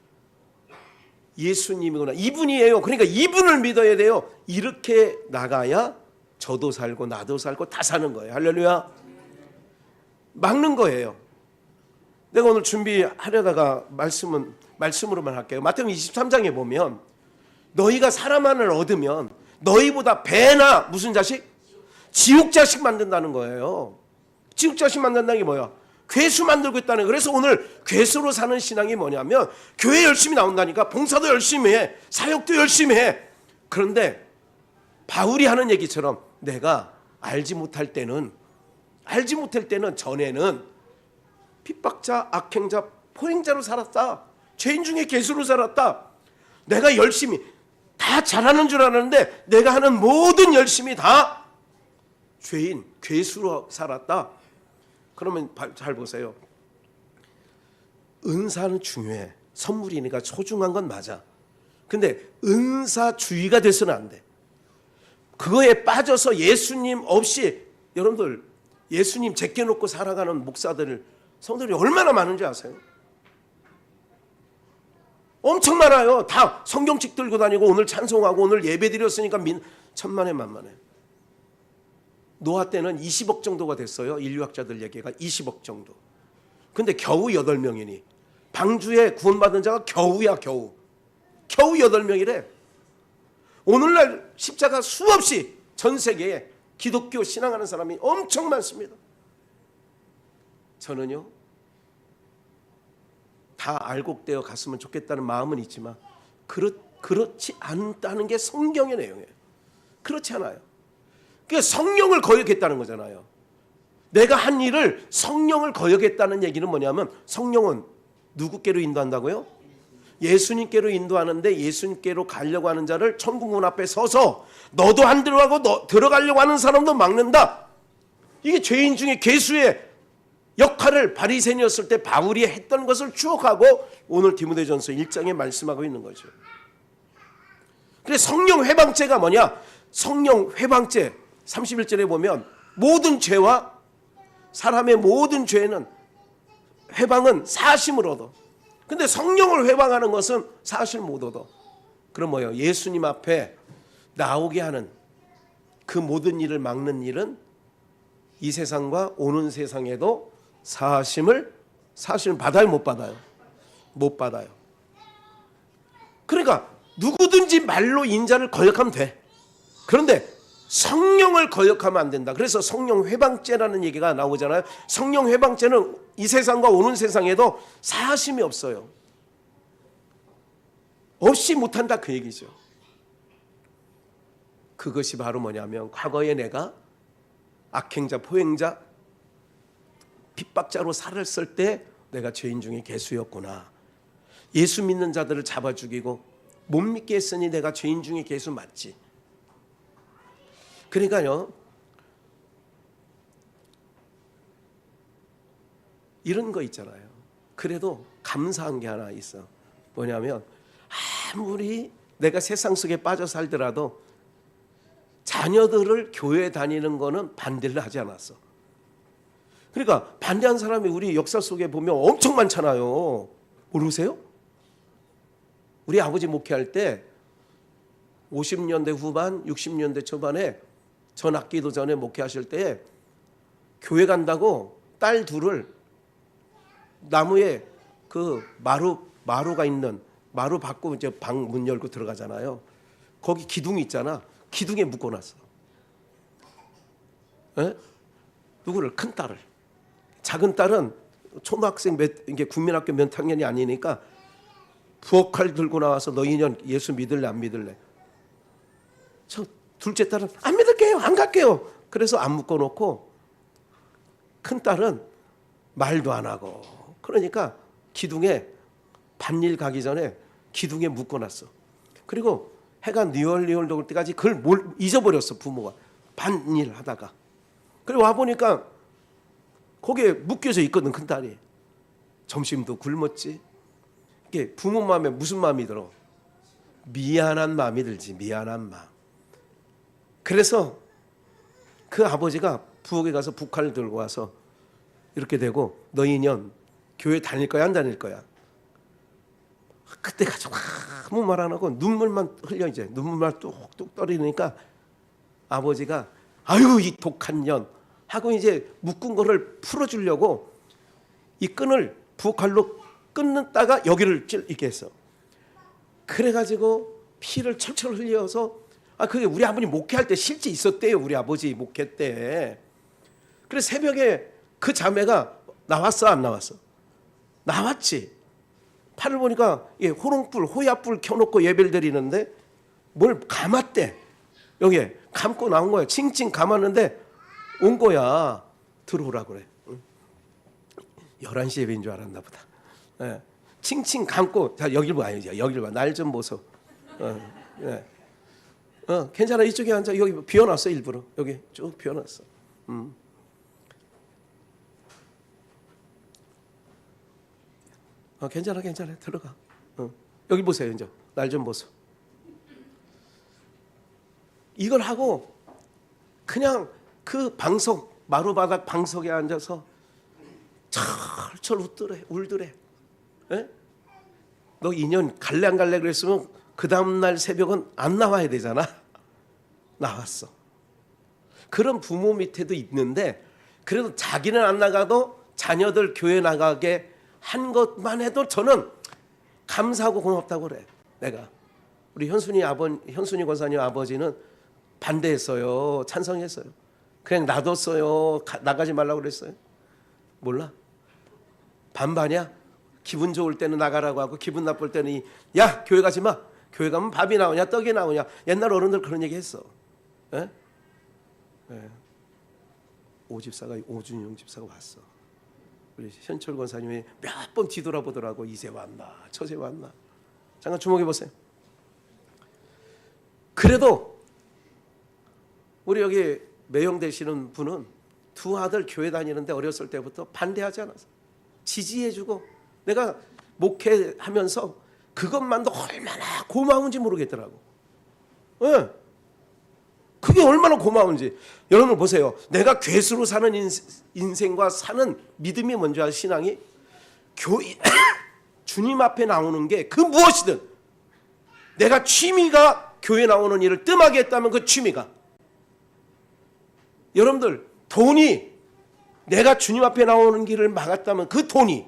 예수님이구나, 이분이에요. 그러니까 이분을 믿어야 돼요. 이렇게 나가야 저도 살고 나도 살고 다 사는 거예요. 할렐루야. 막는 거예요. 내가 오늘 준비하려다가 말씀으로만 할게요. 마태복음 23장에 보면 너희가 사람 하나를 얻으면 너희보다 배나 무슨 자식? 지옥 자식 만든다는 거예요. 지옥 자식 만든다는 게 뭐야? 괴수 만들고 있다는 거예요. 그래서 오늘 괴수로 사는 신앙이 뭐냐면 교회 열심히 나온다니까. 봉사도 열심히 해, 사역도 열심히 해. 그런데 바울이 하는 얘기처럼 내가 알지 못할 때는 전에는 핍박자, 악행자, 포행자로 살았다. 죄인 중에 괴수로 살았다. 내가 열심히 다 잘하는 줄 알았는데 내가 하는 모든 열심이 다 죄인, 괴수로 살았다. 그러면 잘 보세요. 은사는 중요해. 선물이니까 소중한 건 맞아. 근데 은사주의가 돼서는 안 돼. 그거에 빠져서 예수님 없이, 여러분들 예수님 제껴놓고 살아가는 목사들, 성도들이 얼마나 많은지 아세요? 엄청 많아요. 다 성경책 들고 다니고 오늘 찬송하고 오늘 예배 드렸으니까 천만에 만만해. 노아 때는 20억 정도가 됐어요. 인류학자들 얘기가 20억 정도. 근데 겨우 8명이니 방주에 구원받은 자가 겨우야 겨우 8명이래. 오늘날 십자가 수없이 전 세계에 기독교 신앙하는 사람이 엄청 많습니다. 저는요, 다 알곡되어 갔으면 좋겠다는 마음은 있지만 그렇지 않다는 게 성경의 내용이에요. 그렇지 않아요. 그게 성령을 거역했다는 거잖아요. 내가 한 일을 성령을 거역했다는 얘기는 뭐냐면, 성령은 누구께로 인도한다고요? 예수님께로 인도하는데, 예수님께로 가려고 하는 자를 천국 문 앞에 서서 너도 안 들어가고 들어가려고 하는 사람도 막는다. 이게 죄인 중에 괴수의 역할을 바리새인이었을 때 바울이 했던 것을 추억하고 오늘 디모데전서 1장에 말씀하고 있는 거죠. 그래서 성령 회방죄가 뭐냐? 성령 회방죄 31절에 보면 모든 죄와 사람의 모든 죄는 회방은 사심을 얻어. 근데 성령을 회방하는 것은 사실 못 얻어. 그럼 뭐예요? 예수님 앞에 나오게 하는 그 모든 일을 막는 일은 이 세상과 오는 세상에도 사심을 받아요, 못 받아요? 못 받아요. 그러니까 누구든지 말로 인자를 거역하면 돼. 그런데 성령을 거역하면 안 된다. 그래서 성령 회방죄라는 얘기가 나오잖아요. 성령 회방죄는 이 세상과 오는 세상에도 사심이 없어요. 없이 못한다 그 얘기죠. 그것이 바로 뭐냐면, 과거에 내가 악행자, 포행자, 핍박자로 살았을 때 내가 죄인 중에 괴수였구나. 예수 믿는 자들을 잡아 죽이고 못 믿게 했으니 내가 죄인 중에 괴수 맞지. 그러니까요, 이런 거 있잖아요. 그래도 감사한 게 하나 있어. 뭐냐면, 아무리 내가 세상 속에 빠져 살더라도 자녀들을 교회 다니는 거는 반대를 하지 않았어. 그러니까 반대한 사람이 우리 역사 속에 보면 엄청 많잖아요. 모르세요? 우리 아버지 목회할 때 50년대 후반, 60년대 초반에 전 학기도 전에 목회하실 때 교회 간다고 딸 둘을 나무에 그 마루가 있는, 마루 받고 이제 방 문 열고 들어가잖아요. 거기 기둥이 있잖아. 기둥에 묶어놨어. 에? 누구를? 큰 딸을. 작은 딸은 초등학생 이게 국민학교 몇 학년이 아니니까 부엌칼 들고 나와서 너 인연 예수 믿을래 안 믿을래? 저 둘째 딸은 안 믿을게요, 안 갈게요. 그래서 안 묶어놓고 큰 딸은 말도 안 하고, 그러니까 기둥에 반일 가기 전에 기둥에 묶어놨어. 그리고 해가 니얼니얼 녹을 때까지 그걸 잊어버렸어. 부모가 반일 하다가. 그리고 와보니까 거기에 묶여져 있거든, 큰 딸이. 점심도 굶었지. 이게 부모 마음에 무슨 마음이 들어? 미안한 마음이 들지. 미안한 마음. 그래서 그 아버지가 부엌에 가서 북한을 들고 와서 이렇게 되고, 너 인연 교회 다닐 거야 안 다닐 거야? 그때 가지고 아무 말 안 하고 눈물만 흘려. 이제 눈물만 뚝뚝 떨어지니까 아버지가 아유 이 독한 년 하고 이제 묶은 거를 풀어주려고 이 끈을 부엌칼로 끊다가 여기를 이렇게 했어. 그래가지고 피를 철철 흘려서, 그게 우리 아버님 목회할 때 실제 있었대요. 우리 아버지 목회 때. 그래서 새벽에 그 자매가 나왔어 안 나왔어? 나왔지. 팔을 보니까 호롱불 호야불 켜놓고 예배를 드리는데 뭘 감았대. 여기에 감고 나온 거야. 칭칭 감았는데 온 거야. 들어오라 그래. 11시 예배인 줄 알았나 보다. 예. 칭칭 감고, 자 여길 봐. 여길 봐. 날 좀 보소. 괜찮아. 이쪽에 앉아. 여기 비워놨어 일부러. 여기 쭉 비워놨어. 괜찮아. 들어가. 여기 보세요. 이제 날 좀 보소. 이걸 하고 그냥 그 방석, 마루바닥 방석에 앉아서 철철 울더래. 에? 너 2년 갈래 안 갈래 그랬으면 그 다음날 새벽은 안 나와야 되잖아. 나왔어. 그런 부모 밑에도 있는데 그래도 자기는 안 나가도 자녀들 교회 나가게 한 것만 해도 저는 감사하고 고맙다고 그래. 내가 우리 현순이 권사님 아버지는 반대했어요. 찬성했어요. 그냥 놔뒀어요. 나가지 말라고 그랬어요. 몰라. 반반이야. 기분 좋을 때는 나가라고 하고 기분 나쁠 때는 야 교회 가지 마. 교회 가면 밥이 나오냐 떡이 나오냐. 옛날 어른들 그런 얘기 했어. 에? 예. 오준용 집사가 왔어. 우리 현철 권사님이 몇 번 뒤돌아보더라고. 이제 왔나 저제 왔나. 잠깐 주목해 보세요. 그래도 우리 여기 매형 되시는 분은 두 아들 교회 다니는데 어렸을 때부터 반대하지 않았어. 지지해주고 내가 목회하면서 그것만도 얼마나 고마운지 모르겠더라고. 네. 그게 얼마나 고마운지. 여러분 보세요. 내가 괴수로 사는 인생과 사는 믿음이 뭔지 신앙이 주님 앞에 나오는 게 그 무엇이든 내가 취미가 교회 나오는 일을 뜸하게 했다면 그 취미가 여러분들 돈이 내가 주님 앞에 나오는 길을 막았다면 그 돈이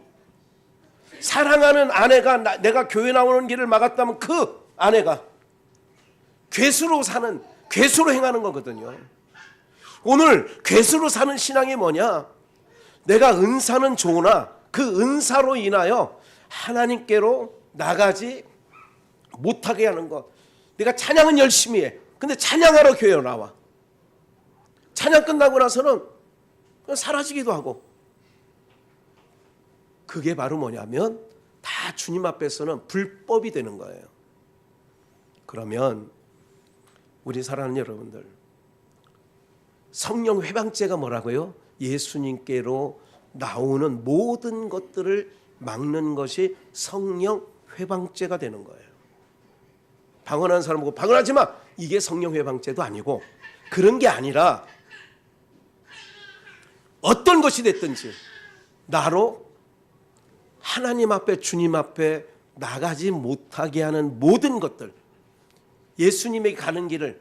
사랑하는 아내가 내가 교회 나오는 길을 막았다면 그 아내가 괴수로 행하는 거거든요. 오늘 괴수로 사는 신앙이 뭐냐? 내가 은사는 좋으나 그 은사로 인하여 하나님께로 나가지 못하게 하는 것. 내가 찬양은 열심히 해. 근데 찬양하러 교회로 나와. 찬양 끝나고 나서는 사라지기도 하고. 그게 바로 뭐냐면 다 주님 앞에서는 불법이 되는 거예요. 그러면 우리 사랑하는 여러분들, 성령 회방죄가 뭐라고요? 예수님께로 나오는 모든 것들을 막는 것이 성령 회방죄가 되는 거예요. 방언하는 사람 보고 방언하지 마! 이게 성령 회방죄도 아니고 그런 게 아니라 어떤 것이 됐든지 나로 하나님 앞에 주님 앞에 나가지 못하게 하는 모든 것들, 예수님에게 가는 길을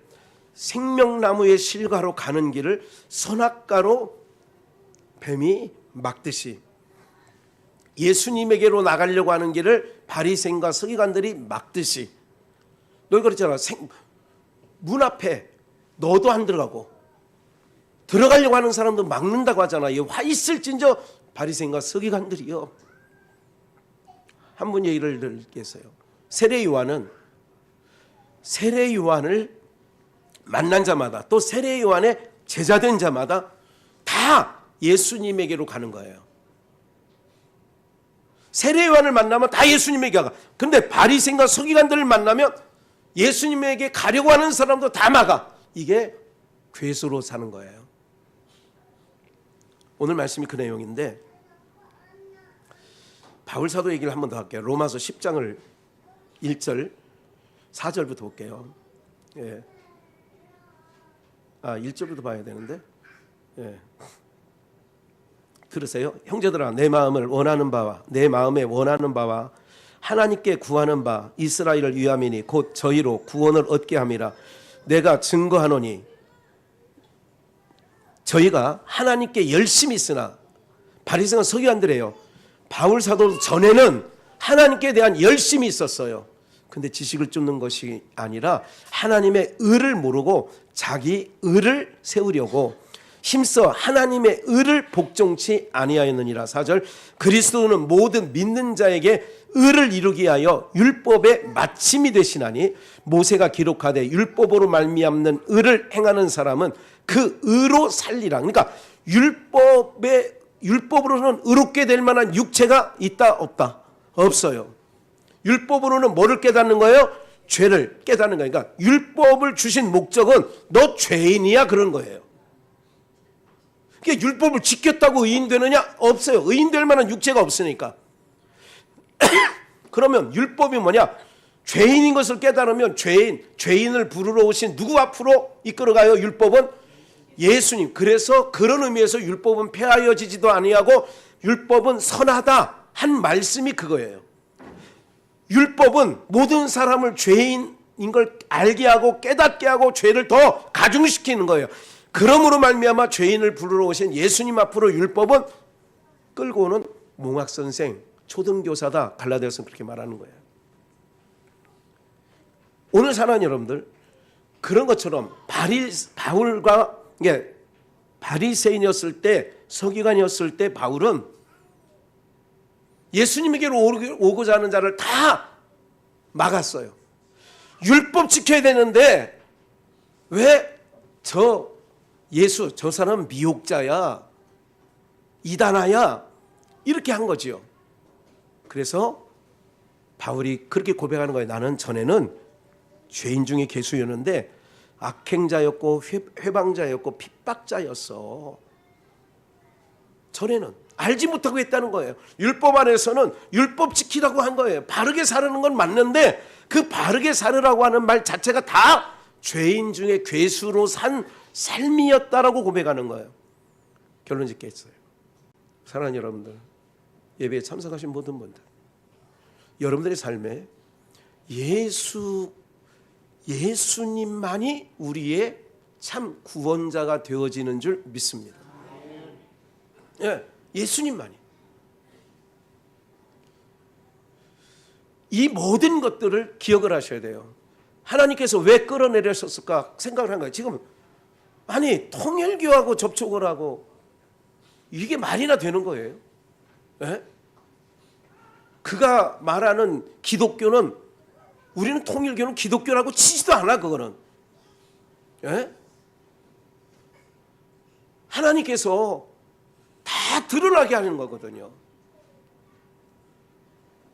생명나무의 실과로 가는 길을 선악과로 뱀이 막듯이 예수님에게로 나가려고 하는 길을 바리새인과 서기관들이 막듯이 너 그랬잖아. 문 앞에 너도 안 들어가고 들어가려고 하는 사람도 막는다고 하잖아. 와 있을진저 바리새인과 서기관들이요. 한 분 예를 들겠어요. 세례 요한을 만난 자마다 또 세례 요한의 제자된 자마다 다 예수님에게로 가는 거예요. 세례 요한을 만나면 다 예수님에게 가. 근데 바리새인과 서기관들을 만나면 예수님에게 가려고 하는 사람도 다 막아. 이게 괴수로 사는 거예요. 오늘 말씀이 그 내용인데 바울 사도 얘기를 한 번 더 할게요. 로마서 10장을 1절 4절부터 볼게요. 예. 1절부터 봐야 되는데. 예. 들으세요. 형제들아, 내 마음에 원하는 바와 하나님께 구하는 바 이스라엘을 위함이니 곧 저희로 구원을 얻게 함이라. 내가 증거하노니 저희가 하나님께 열심히 있으나 바리새인과 서기관들이에요. 바울 사도 전에는 하나님께 대한 열심이 있었어요. 근데 지식을 쫓는 것이 아니라 하나님의 의를 모르고 자기 의를 세우려고 힘써 하나님의 의를 복종치 아니하였느니라. 4절 그리스도는 모든 믿는 자에게 의를 이루게 하여 율법의 마침이 되시나니 모세가 기록하되 율법으로 말미암는 의를 행하는 사람은 그 의로 살리라. 그러니까 율법으로는 의롭게 될 만한 육체가 있다 없다? 없어요. 율법으로는 뭐를 깨닫는 거예요? 죄를 깨닫는 거예요. 그러니까 율법을 주신 목적은 너 죄인이야 그런 거예요. 그러니까 율법을 지켰다고 의인 되느냐? 없어요. 의인 될 만한 육체가 없으니까. 그러면 율법이 뭐냐? 죄인인 것을 깨달으면 죄인을 부르러 오신 누구 앞으로 이끌어가요? 율법은 예수님. 그래서 그런 의미에서 율법은 폐하여지지도 아니하고 율법은 선하다 한 말씀이 그거예요. 율법은 모든 사람을 죄인인 걸 알게 하고 깨닫게 하고 죄를 더 가중시키는 거예요. 그러므로 말미암아 죄인을 부르러 오신 예수님 앞으로 율법은 끌고 오는 몽학선생, 초등교사다. 갈라디아서는 그렇게 말하는 거예요. 오늘 사는 여러분들, 그런 것처럼 바울과 바리새인이었을 때, 서기관이었을 때 바울은 예수님에게로 오고자 하는 자를 다 막았어요. 율법 지켜야 되는데 왜 저 사람은 미혹자야, 이단아야, 이렇게 한 거지요. 그래서 바울이 그렇게 고백하는 거예요. 나는 전에는 죄인 중에 괴수였는데 악행자였고 회방자였고 핍박자였어. 전에는 알지 못하고 했다는 거예요. 율법 안에서는 율법 지키라고 한 거예요. 바르게 살는 건 맞는데 그 바르게 살으라고 하는 말 자체가 다 죄인 중에 괴수로 산 삶이었다라고 고백하는 거예요. 결론 짓겠어요. 사랑하는 여러분들, 예배에 참석하신 모든 분들, 여러분들의 삶에 예수님만이 우리의 참 구원자가 되어지는 줄 믿습니다. 예수님만이. 이 모든 것들을 기억을 하셔야 돼요. 하나님께서 왜 끌어내렸을까 생각을 한 거예요. 지금 아니 통일교하고 접촉을 하고 이게 말이나 되는 거예요. 그가 말하는 기독교는, 우리는 통일교는 기독교라고 치지도 않아. 그거는 하나님께서 다 드러나게 하는 거거든요.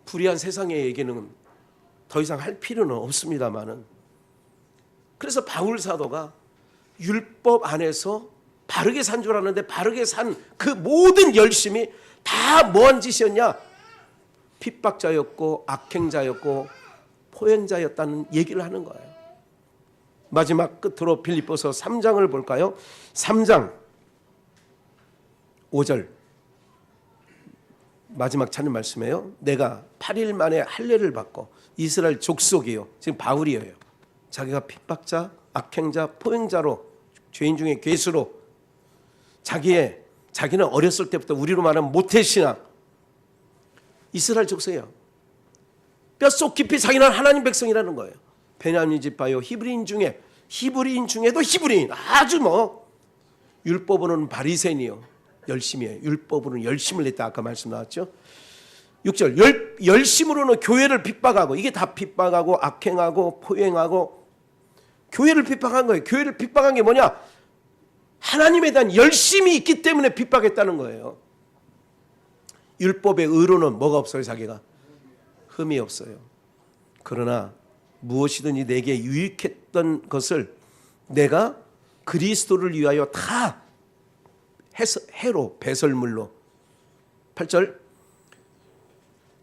불의한 세상의 얘기는 더 이상 할 필요는 없습니다만은, 그래서 바울 사도가 율법 안에서 바르게 산 줄 아는데 바르게 산 그 모든 열심이 다 뭐한 짓이었냐? 핍박자였고 악행자였고 포행자였다는 얘기를 하는 거예요. 마지막 끝으로 빌립보서 3장을 볼까요? 3장 5절 마지막 찾는 말씀이에요. 내가 8일 만에 할례를 받고 이스라엘 족속이요, 지금 바울이에요. 자기가 핍박자, 악행자, 포행자로, 죄인 중에 괴수로, 자기는 어렸을 때부터 우리로 말하면 모태신앙, 이스라엘 족속이에요. 뼛속 깊이 자기는 하나님 백성이라는 거예요. 베냐민 지파요, 히브리인 중에도 히브리인, 아주 율법으로는 바리새인이요, 열심히 해요. 율법으로는 열심을 냈다. 아까 말씀 나왔죠. 6절 열심으로는 교회를 핍박하고, 이게 다 핍박하고 악행하고 포행하고 교회를 핍박한 거예요. 교회를 핍박한 게 뭐냐? 하나님에 대한 열심이 있기 때문에 핍박했다는 거예요. 율법의 의로는 뭐가 없어요? 자기가 흠이 없어요. 그러나 무엇이든지 내게 유익했던 것을 내가 그리스도를 위하여 다 해로, 배설물로. 8절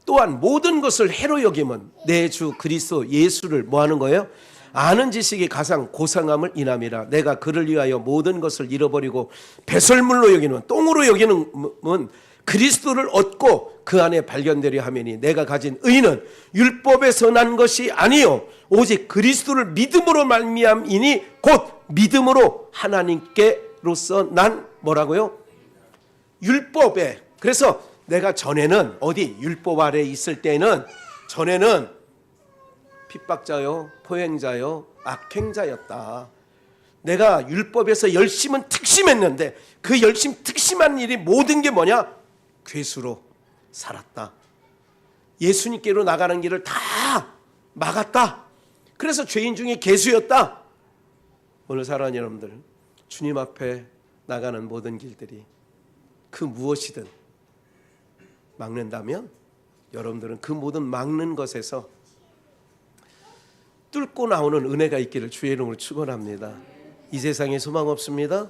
또한 모든 것을 해로 여김은 내 주 그리스도 예수를 뭐 하는 거예요? 아는 지식이 가장 고상함을 인함이라. 내가 그를 위하여 모든 것을 잃어버리고 배설물로 여기는, 똥으로 여기는 그리스도를 얻고 그 안에 발견되려 하매니 내가 가진 의는 율법에서 난 것이 아니요 오직 그리스도를 믿음으로 말미암이니 곧 믿음으로 하나님께로서 난 뭐라고요? 율법에. 그래서 내가 전에는 어디 율법 아래 있을 때는 전에는 핍박자요, 포행자요, 악행자였다. 내가 율법에서 열심은 특심했는데 그 열심 특심한 일이 모든 게 뭐냐? 괴수로 살았다. 예수님께로 나가는 길을 다 막았다. 그래서 죄인 중에 괴수였다. 오늘 사랑하는 여러분들, 주님 앞에 나가는 모든 길들이 그 무엇이든 막는다면 여러분들은 그 모든 막는 것에서 뚫고 나오는 은혜가 있기를 주의 이름으로 축원합니다. 이 세상에 소망 없습니다.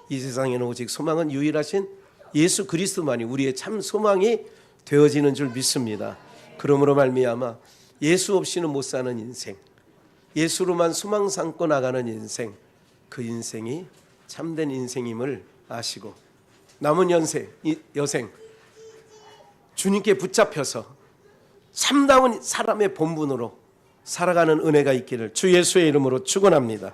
이 세상에는 오직 소망은 유일하신 예수 그리스도만이 우리의 참 소망이 되어지는 줄 믿습니다. 그러므로 말미암아 예수 없이는 못 사는 인생, 예수로만 소망 삼고 나가는 인생, 그 인생이 참된 인생임을 아시고 남은 여생 주님께 붙잡혀서 참다운 사람의 본분으로 살아가는 은혜가 있기를 주 예수의 이름으로 축원합니다.